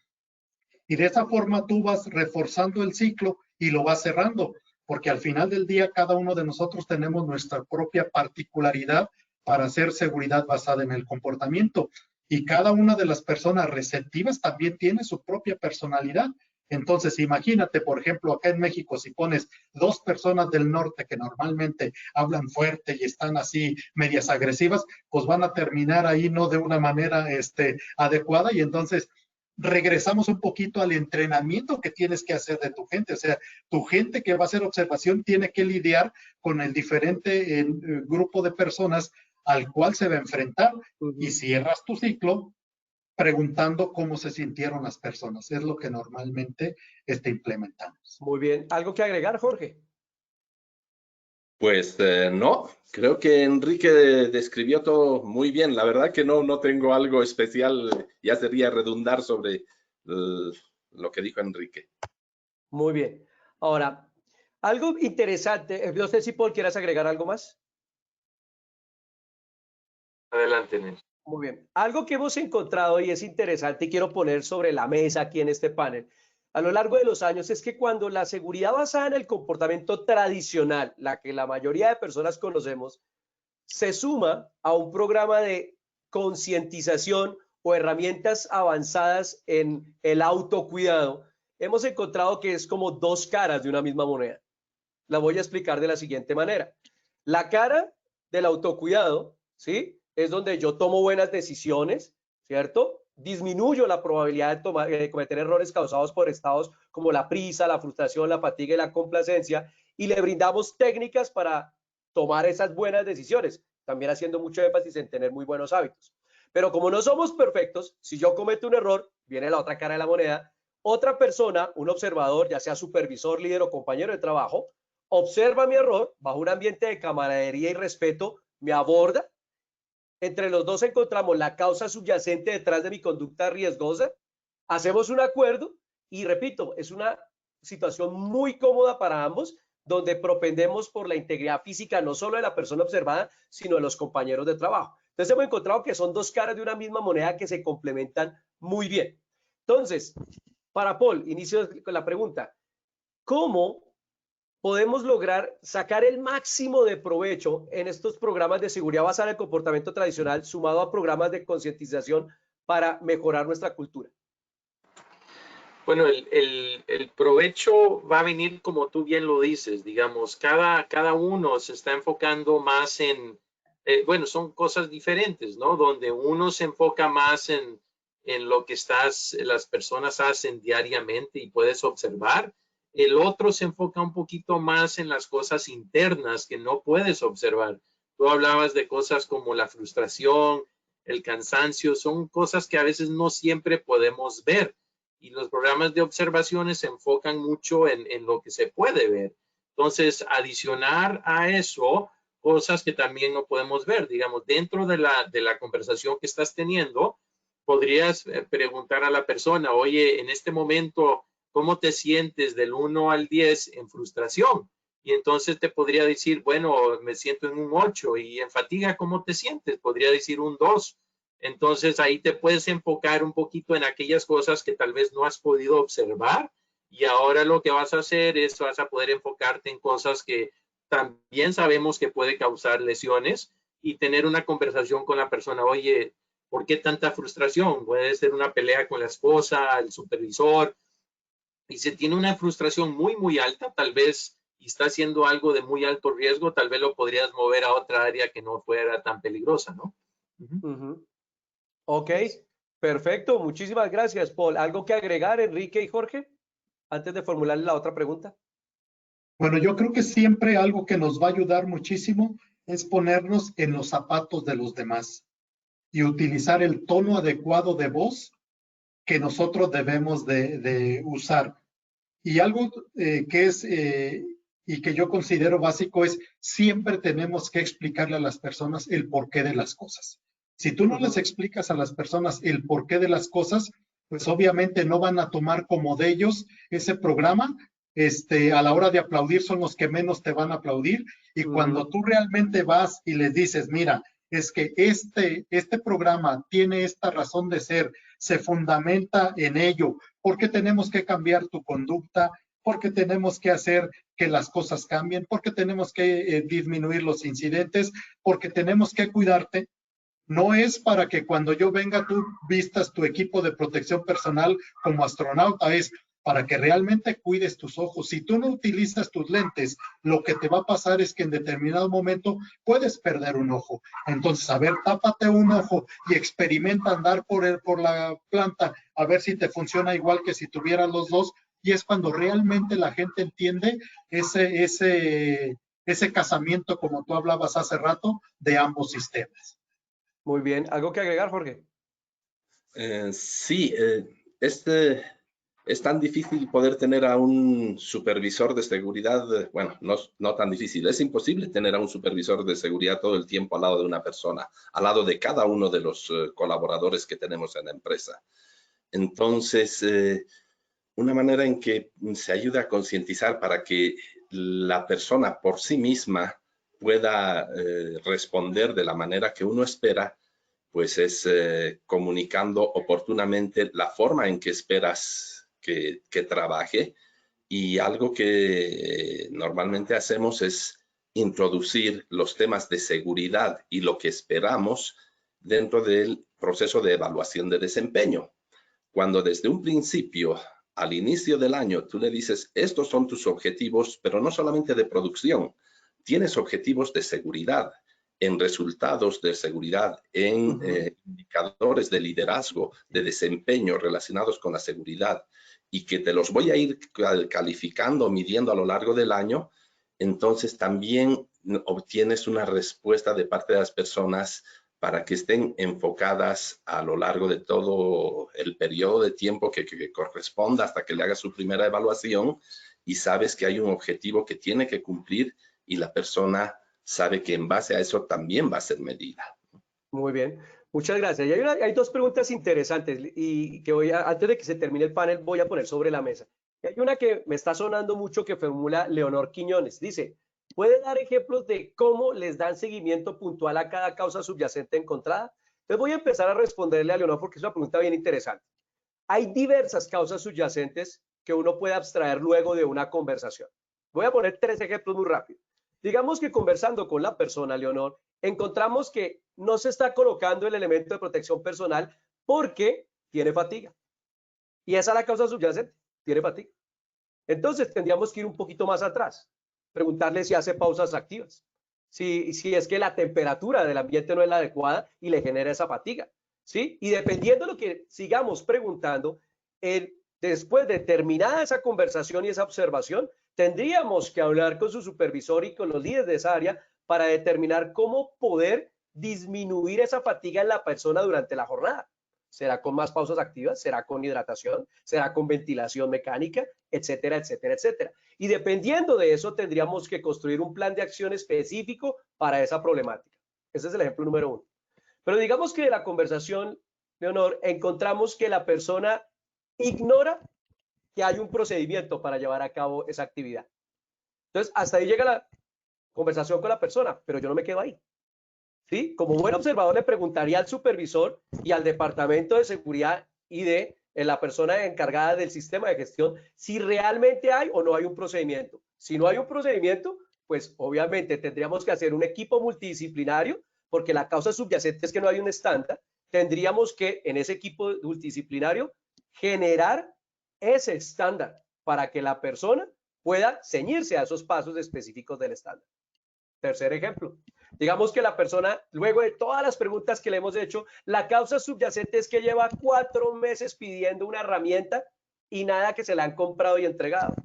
Y de esa forma tú vas reforzando el ciclo y lo vas cerrando, porque al final del día cada uno de nosotros tenemos nuestra propia particularidad para hacer seguridad basada en el comportamiento. Y cada una de las personas receptivas también tiene su propia personalidad. Entonces, imagínate, por ejemplo, acá en México, si pones dos personas del norte que normalmente hablan fuerte y están así medias agresivas, pues van a terminar ahí no de una manera adecuada y entonces regresamos un poquito al entrenamiento que tienes que hacer de tu gente. O sea, tu gente que va a hacer observación tiene que lidiar con el diferente grupo de personas al cual se va a enfrentar y cierras tu ciclo preguntando cómo se sintieron las personas. Es lo que normalmente implementamos. Muy bien. ¿Algo que agregar, Jorge? Pues no, creo que Enrique describió todo muy bien. La verdad que no tengo algo especial, ya sería redundar sobre lo que dijo Enrique. Muy bien. Ahora, algo interesante, no sé si Paul quieras agregar algo más. Adelante, Nelson. Muy bien. Algo que hemos encontrado y es interesante y quiero poner sobre la mesa aquí en este panel a lo largo de los años es que cuando la seguridad basada en el comportamiento tradicional, la que la mayoría de personas conocemos, se suma a un programa de concientización o herramientas avanzadas en el autocuidado, hemos encontrado que es como dos caras de una misma moneda. La voy a explicar de la siguiente manera. La cara del autocuidado, ¿sí? Es donde yo tomo buenas decisiones, ¿cierto? Disminuyo la probabilidad de cometer errores causados por estados como la prisa, la frustración, la fatiga y la complacencia, y le brindamos técnicas para tomar esas buenas decisiones, también haciendo mucho énfasis en tener muy buenos hábitos. Pero como no somos perfectos, si yo cometo un error, viene la otra cara de la moneda, otra persona, un observador, ya sea supervisor, líder o compañero de trabajo, observa mi error bajo un ambiente de camaradería y respeto, me aborda. Entre los dos encontramos la causa subyacente detrás de mi conducta riesgosa, hacemos un acuerdo y repito, es una situación muy cómoda para ambos, donde propendemos por la integridad física no solo de la persona observada, sino de los compañeros de trabajo. Entonces hemos encontrado que son dos caras de una misma moneda que se complementan muy bien. Entonces, para Paul, inicio con la pregunta, ¿cómo podemos lograr sacar el máximo de provecho en estos programas de seguridad basada en el comportamiento tradicional sumado a programas de concientización para mejorar nuestra cultura? Bueno, el provecho va a venir como tú bien lo dices, digamos, cada uno se está enfocando más en, bueno, son cosas diferentes, ¿no? Donde uno se enfoca más en lo que las personas hacen diariamente y puedes observar. El otro se enfoca un poquito más en las cosas internas que no puedes observar. Tú hablabas de cosas como la frustración, el cansancio, son cosas que a veces no siempre podemos ver. Y los programas de observaciones se enfocan mucho en lo que se puede ver. Entonces, adicionar a eso cosas que también no podemos ver. Digamos, dentro de la conversación que estás teniendo, podrías preguntar a la persona, oye, en este momento, ¿cómo te sientes del 1 al 10 en frustración? Y entonces te podría decir, bueno, me siento en un 8. Y en fatiga, ¿cómo te sientes? Podría decir un 2. Entonces ahí te puedes enfocar un poquito en aquellas cosas que tal vez no has podido observar y ahora lo que vas a hacer es vas a poder enfocarte en cosas que también sabemos que puede causar lesiones, y tener una conversación con la persona. Oye, ¿por qué tanta frustración? Puede ser una pelea con la esposa, el supervisor, y si tiene una frustración muy, muy alta, tal vez, y está haciendo algo de muy alto riesgo, tal vez lo podrías mover a otra área que no fuera tan peligrosa, ¿no? Ok, perfecto. Muchísimas gracias, Paul. ¿Algo que agregar, Enrique y Jorge, antes de formularle la otra pregunta? Bueno, yo creo que siempre algo que nos va a ayudar muchísimo es ponernos en los zapatos de los demás y utilizar el tono adecuado de voz que nosotros debemos de usar. Y algo que es y que yo considero básico es siempre tenemos que explicarle a las personas el porqué de las cosas. Si tú no les explicas a las personas el porqué de las cosas, pues obviamente no van a tomar como de ellos ese programa. A la hora de aplaudir son los que menos te van a aplaudir. Y cuando tú realmente vas y les dices, mira, es que este programa tiene esta razón de ser, se fundamenta en ello, porque tenemos que cambiar tu conducta, porque tenemos que hacer que las cosas cambien, porque tenemos que disminuir los incidentes, porque tenemos que cuidarte. No es para que cuando yo venga tú vistas tu equipo de protección personal como astronauta, es para que realmente cuides tus ojos. Si tú no utilizas tus lentes, lo que te va a pasar es que en determinado momento puedes perder un ojo. Entonces, a ver, tápate un ojo y experimenta andar por la planta, a ver si te funciona igual que si tuvieras los dos. Y es cuando realmente la gente entiende ese casamiento, como tú hablabas hace rato, de ambos sistemas. Muy bien. ¿Algo que agregar, Jorge? Sí, es tan difícil poder tener a un supervisor de seguridad, bueno, no tan difícil, es imposible tener a un supervisor de seguridad todo el tiempo al lado de una persona, al lado de cada uno de los colaboradores que tenemos en la empresa. Entonces, una manera en que se ayuda a concientizar para que la persona por sí misma pueda responder de la manera que uno espera, pues es comunicando oportunamente la forma en que esperas que trabaje. Y algo que normalmente hacemos es introducir los temas de seguridad y lo que esperamos dentro del proceso de evaluación de desempeño. Cuando desde un principio, al inicio del año, tú le dices, estos son tus objetivos, pero no solamente de producción, tienes objetivos de seguridad, en resultados de seguridad, en indicadores de liderazgo, de desempeño relacionados con la seguridad, y que te los voy a ir calificando, midiendo a lo largo del año, entonces también obtienes una respuesta de parte de las personas para que estén enfocadas a lo largo de todo el periodo de tiempo que corresponda hasta que le haga su primera evaluación, y sabes que hay un objetivo que tiene que cumplir y la persona sabe que en base a eso también va a ser medida. Muy bien, muchas gracias. Y hay dos preguntas interesantes y que antes de que se termine el panel, voy a poner sobre la mesa. Y hay una que me está sonando mucho que formula Leonor Quiñones. Dice, ¿puede dar ejemplos de cómo les dan seguimiento puntual a cada causa subyacente encontrada? Entonces voy a empezar a responderle a Leonor porque es una pregunta bien interesante. Hay diversas causas subyacentes que uno puede abstraer luego de una conversación. Voy a poner 3 ejemplos muy rápido. Digamos que conversando con la persona, Leonor, encontramos que no se está colocando el elemento de protección personal porque tiene fatiga. Y esa es la causa subyacente, tiene fatiga. Entonces tendríamos que ir un poquito más atrás, preguntarle si hace pausas activas, si es que la temperatura del ambiente no es la adecuada y le genera esa fatiga, ¿sí? Y dependiendo de lo que sigamos preguntando, después de terminada esa conversación y esa observación, tendríamos que hablar con su supervisor y con los líderes de esa área para determinar cómo poder disminuir esa fatiga en la persona durante la jornada. ¿Será con más pausas activas? ¿Será con hidratación? ¿Será con ventilación mecánica? Etcétera, etcétera, etcétera. Y dependiendo de eso, tendríamos que construir un plan de acción específico para esa problemática. Ese es el ejemplo número 1. Pero digamos que de la conversación, Leonor, encontramos que la persona ignora que hay un procedimiento para llevar a cabo esa actividad. Entonces, hasta ahí llega la conversación con la persona, pero yo no me quedo ahí. ¿Sí? Como buen observador le preguntaría al supervisor y al departamento de seguridad y de la persona encargada del sistema de gestión si realmente hay o no hay un procedimiento. Si no hay un procedimiento, pues obviamente tendríamos que hacer un equipo multidisciplinario, porque la causa subyacente es que no hay un estándar. Tendríamos que en ese equipo multidisciplinario generar ese estándar para que la persona pueda ceñirse a esos pasos específicos del estándar. Tercer ejemplo, digamos que la persona, luego de todas las preguntas que le hemos hecho, la causa subyacente es que lleva 4 meses pidiendo una herramienta y nada que se la han comprado y entregado.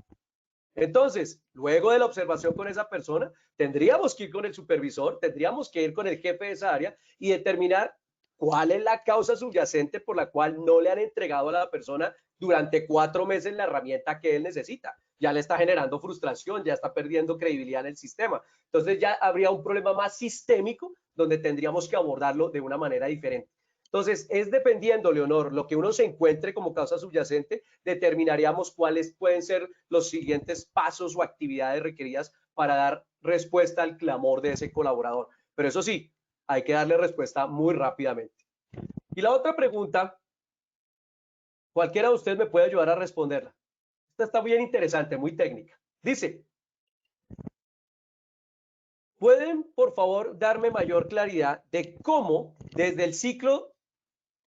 Entonces, luego de la observación con esa persona, tendríamos que ir con el supervisor, tendríamos que ir con el jefe de esa área y determinar cuál es la causa subyacente por la cual no le han entregado a la persona durante 4 meses la herramienta que él necesita. Ya le está generando frustración, ya está perdiendo credibilidad en el sistema. Entonces ya habría un problema más sistémico donde tendríamos que abordarlo de una manera diferente. Entonces, es dependiendo, Leonor, lo que uno se encuentre como causa subyacente, determinaríamos cuáles pueden ser los siguientes pasos o actividades requeridas para dar respuesta al clamor de ese colaborador. Pero eso sí, hay que darle respuesta muy rápidamente. Y la otra pregunta, cualquiera de ustedes me puede ayudar a responderla. Esta está bien interesante, muy técnica. Dice, ¿pueden, por favor, darme mayor claridad de cómo, desde el ciclo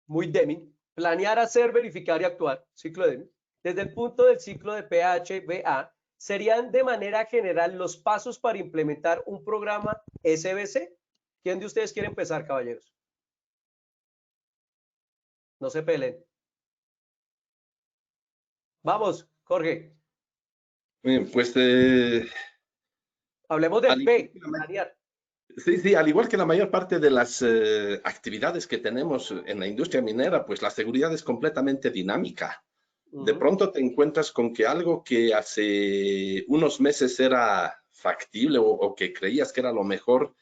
muy Deming, planear, hacer, verificar y actuar, ciclo de Deming, desde el punto del ciclo de PHBA, serían de manera general los pasos para implementar un programa SBC? ¿Quién de ustedes quiere empezar, caballeros? No se peleen. Vamos, Jorge. Bien, pues Hablemos del P, planear. sí, al igual que la mayor parte de las actividades que tenemos en la industria minera, pues la seguridad es completamente dinámica. De pronto te encuentras con que algo que hace unos meses era factible o que creías que era lo mejor,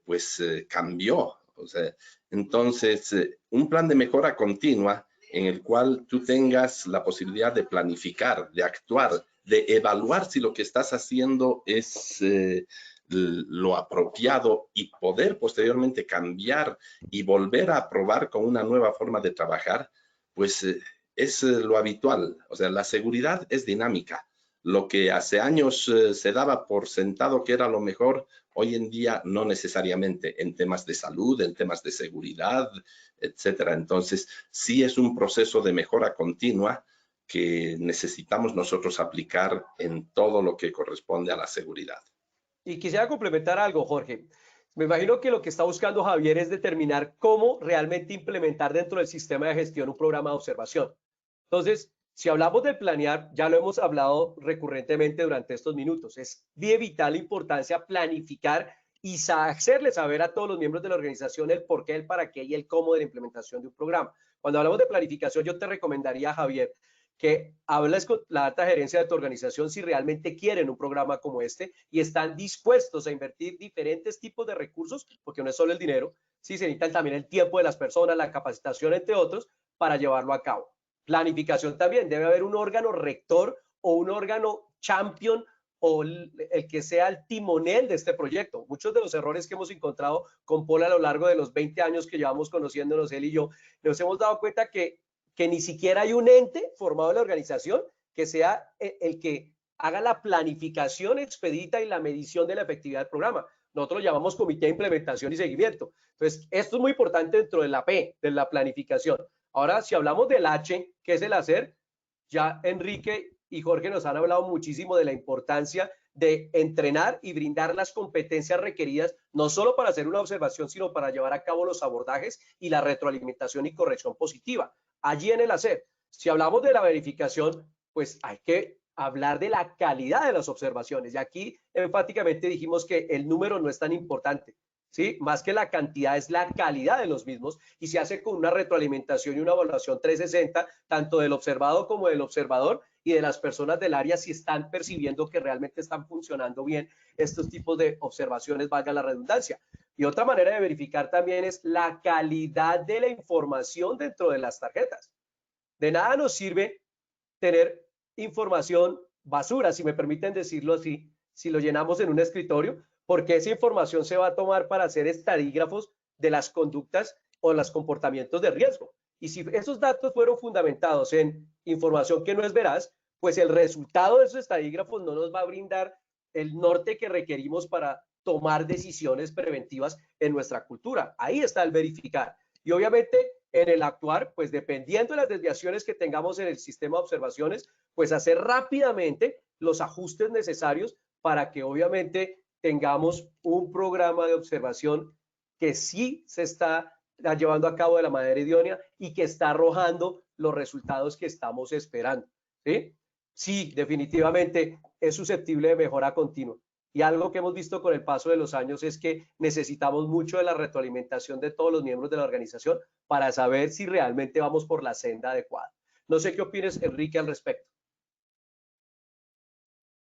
pues cambió. O sea, entonces, un plan de mejora continua en el cual tú tengas la posibilidad de planificar, de actuar, de evaluar si lo que estás haciendo es lo apropiado y poder posteriormente cambiar y volver a probar con una nueva forma de trabajar, pues es lo habitual. O sea, la seguridad es dinámica. Lo que hace años se daba por sentado que era lo mejor, hoy en día no necesariamente en temas de salud, en temas de seguridad, etcétera. Entonces, sí es un proceso de mejora continua que necesitamos nosotros aplicar en todo lo que corresponde a la seguridad. Y quisiera complementar algo, Jorge. Me imagino que lo que está buscando Javier es determinar cómo realmente implementar dentro del sistema de gestión un programa de observación. Entonces, si hablamos de planear, ya lo hemos hablado recurrentemente durante estos minutos, es de vital importancia planificar y hacerle saber a todos los miembros de la organización el por qué, el para qué y el cómo de la implementación de un programa. Cuando hablamos de planificación, yo te recomendaría, Javier, que hables con la alta gerencia de tu organización si realmente quieren un programa como este y están dispuestos a invertir diferentes tipos de recursos, porque no es solo el dinero, sí se necesita también el tiempo de las personas, la capacitación, entre otros, para llevarlo a cabo. Planificación también, debe haber un órgano rector o un órgano champion o el que sea el timonel de este proyecto. Muchos de los errores que hemos encontrado con Paul a lo largo de los 20 años que llevamos conociéndonos él y yo, nos hemos dado cuenta que ni siquiera hay un ente formado en la organización que sea el que haga la planificación expedita y la medición de la efectividad del programa. Nosotros lo llamamos comité de implementación y seguimiento. Entonces, esto es muy importante dentro de la P, de la planificación. Ahora, si hablamos del H, que es el hacer, ya Enrique y Jorge nos han hablado muchísimo de la importancia de entrenar y brindar las competencias requeridas, no solo para hacer una observación, sino para llevar a cabo los abordajes y la retroalimentación y corrección positiva. Allí en el hacer, si hablamos de la verificación, pues hay que hablar de la calidad de las observaciones. Y aquí enfáticamente dijimos que el número no es tan importante, ¿sí? Más que la cantidad es la calidad de los mismos y se hace con una retroalimentación y una evaluación 360, tanto del observado como del observador y de las personas del área si están percibiendo que realmente están funcionando bien estos tipos de observaciones, valga la redundancia. Y otra manera de verificar también es la calidad de la información dentro de las tarjetas. De nada nos sirve tener información basura, si me permiten decirlo así, si lo llenamos en un escritorio, porque esa información se va a tomar para hacer estadígrafos de las conductas o los comportamientos de riesgo. Y si esos datos fueron fundamentados en información que no es veraz, pues el resultado de esos estadígrafos no nos va a brindar el norte que requerimos para tomar decisiones preventivas en nuestra cultura. Ahí está el verificar. Y obviamente en el actuar, pues dependiendo de las desviaciones que tengamos en el sistema de observaciones, pues hacer rápidamente los ajustes necesarios para que obviamente tengamos un programa de observación que sí se está llevando a cabo de la manera idónea y que está arrojando los resultados que estamos esperando. ¿Sí? Sí, definitivamente es susceptible de mejora continua. Y algo que hemos visto con el paso de los años es que necesitamos mucho de la retroalimentación de todos los miembros de la organización para saber si realmente vamos por la senda adecuada. No sé qué opines, Enrique, al respecto.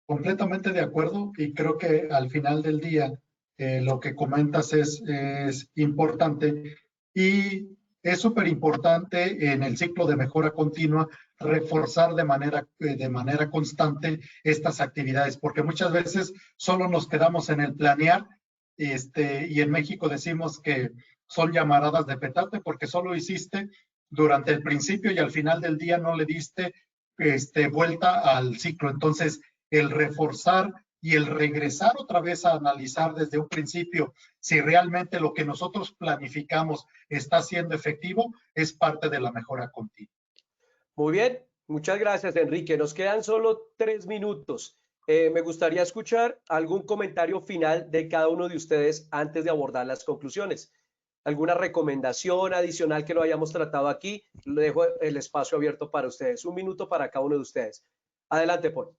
Completamente de acuerdo, y creo que al final del día lo que comentas es importante, y es súper importante en el ciclo de mejora continua reforzar de manera constante estas actividades, porque muchas veces solo nos quedamos en el planear, y en México decimos que son llamaradas de petate porque solo hiciste durante el principio y al final del día no le diste vuelta al ciclo. Entonces, el reforzar y el regresar otra vez a analizar desde un principio si realmente lo que nosotros planificamos está siendo efectivo es parte de la mejora continua. Muy bien, muchas gracias, Enrique. Nos quedan solo 3 minutos. Me gustaría escuchar algún comentario final de cada uno de ustedes antes de abordar las conclusiones. ¿Alguna recomendación adicional que no hayamos tratado aquí? Le dejo el espacio abierto para ustedes. 1 minuto para cada uno de ustedes. Adelante, Paul.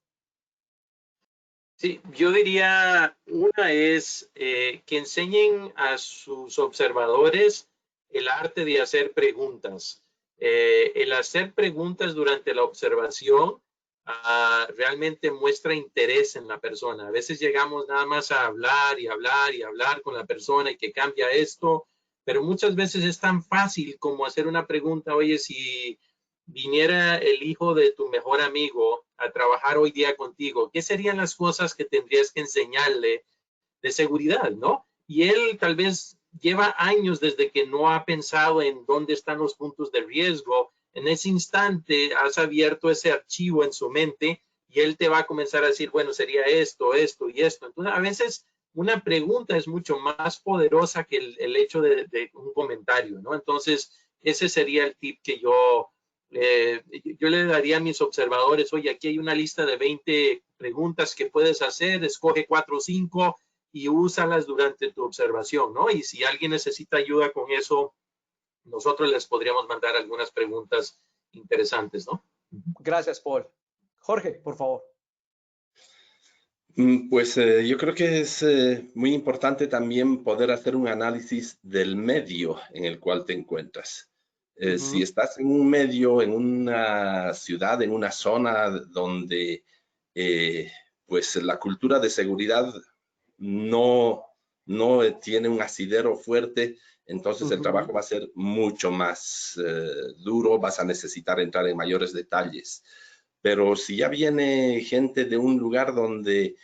Sí, yo diría, una es que enseñen a sus observadores el arte de hacer preguntas. El hacer preguntas durante la observación realmente muestra interés en la persona. A veces llegamos nada más a hablar y hablar y hablar con la persona y que cambia esto, pero muchas veces es tan fácil como hacer una pregunta: oye, si viniera el hijo de tu mejor amigo a trabajar hoy día contigo, ¿qué serían las cosas que tendrías que enseñarle de seguridad, no? Y él tal vez lleva años desde que no ha pensado en dónde están los puntos de riesgo. En ese instante has abierto ese archivo en su mente y él te va a comenzar a decir, bueno, sería esto, esto y esto. Entonces, a veces una pregunta es mucho más poderosa que el hecho de un comentario, ¿no? Entonces, ese sería el tip que yo le daría a mis observadores: oye, aquí hay una lista de 20 preguntas que puedes hacer, escoge 4 o 5 y úsalas durante tu observación, ¿no? Y si alguien necesita ayuda con eso, nosotros les podríamos mandar algunas preguntas interesantes, ¿no? Gracias, Paul. Jorge, por favor. Pues yo creo que es muy importante también poder hacer un análisis del medio en el cual te encuentras. Si estás en un medio, en una ciudad, en una zona donde pues la cultura de seguridad no tiene un asidero fuerte, entonces el trabajo va a ser mucho más duro, vas a necesitar entrar en mayores detalles. Pero si ya viene gente de un lugar donde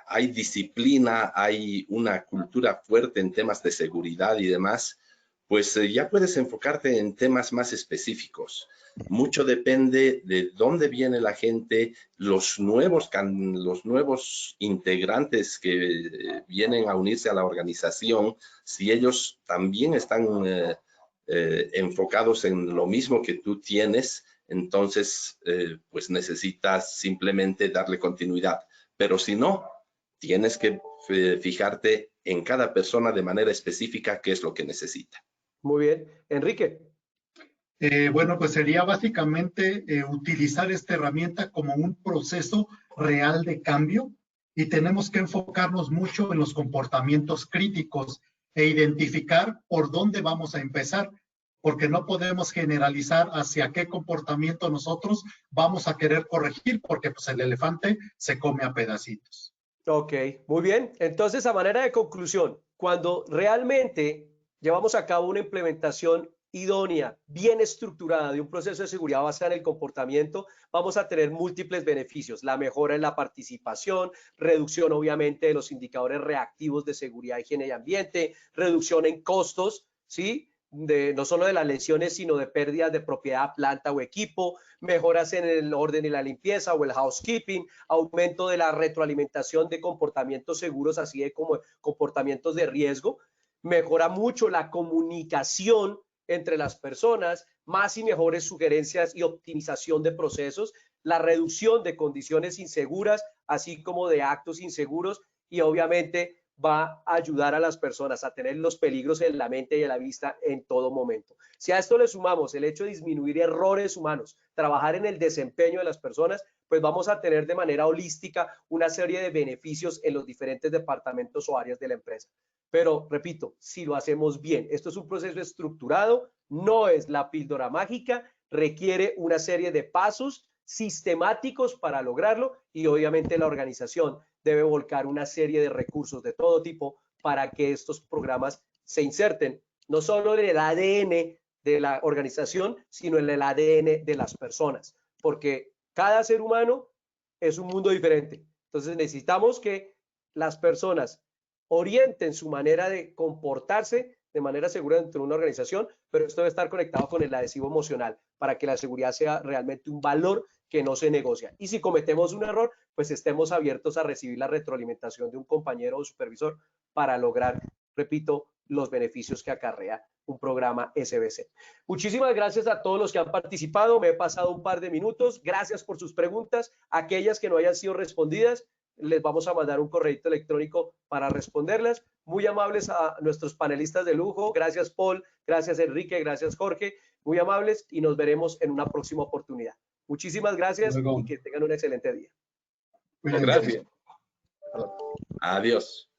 hay disciplina, hay una cultura fuerte en temas de seguridad y demás, pues ya puedes enfocarte en temas más específicos. Mucho depende de dónde viene la gente, los nuevos integrantes que vienen a unirse a la organización, si ellos también están enfocados en lo mismo que tú tienes, entonces pues necesitas simplemente darle continuidad. Pero si no, tienes que fijarte en cada persona de manera específica qué es lo que necesita. Muy bien. Enrique. Bueno, pues sería básicamente utilizar esta herramienta como un proceso real de cambio, y tenemos que enfocarnos mucho en los comportamientos críticos e identificar por dónde vamos a empezar, porque no podemos generalizar hacia qué comportamiento nosotros vamos a querer corregir, porque pues el elefante se come a pedacitos. Ok, muy bien. Entonces, a manera de conclusión, cuando realmente llevamos a cabo una implementación idónea, bien estructurada de un proceso de seguridad basado en el comportamiento, vamos a tener múltiples beneficios: la mejora en la participación, reducción obviamente de los indicadores reactivos de seguridad, higiene y ambiente, reducción en costos, ¿sí?, no solo de las lesiones, sino de pérdidas de propiedad, planta o equipo, mejoras en el orden y la limpieza o el housekeeping, aumento de la retroalimentación de comportamientos seguros, así como comportamientos de riesgo, mejora mucho la comunicación entre las personas, más y mejores sugerencias y optimización de procesos, la reducción de condiciones inseguras, así como de actos inseguros, y obviamente va a ayudar a las personas a tener los peligros en la mente y en la vista en todo momento. Si a esto le sumamos el hecho de disminuir errores humanos, trabajar en el desempeño de las personas, pues vamos a tener de manera holística una serie de beneficios en los diferentes departamentos o áreas de la empresa. Pero, repito, si lo hacemos bien, esto es un proceso estructurado, no es la píldora mágica, requiere una serie de pasos sistemáticos para lograrlo y obviamente la organización debe volcar una serie de recursos de todo tipo para que estos programas se inserten, no solo en el ADN de la organización, sino en el ADN de las personas, porque cada ser humano es un mundo diferente. Entonces necesitamos que las personas orienten su manera de comportarse de manera segura dentro de una organización, pero esto debe estar conectado con el adhesivo emocional para que la seguridad sea realmente un valor que no se negocia. Y si cometemos un error, pues estemos abiertos a recibir la retroalimentación de un compañero o supervisor para lograr, repito, los beneficios que acarrea un programa SBC. Muchísimas gracias a todos los que han participado. Me he pasado un par de minutos. Gracias por sus preguntas. Aquellas que no hayan sido respondidas, les vamos a mandar un correo electrónico para responderlas. Muy amables a nuestros panelistas de lujo. Gracias, Paul. Gracias, Enrique. Gracias, Jorge. Muy amables y nos veremos en una próxima oportunidad. Muchísimas gracias y que tengan un excelente día. Gracias. Adiós.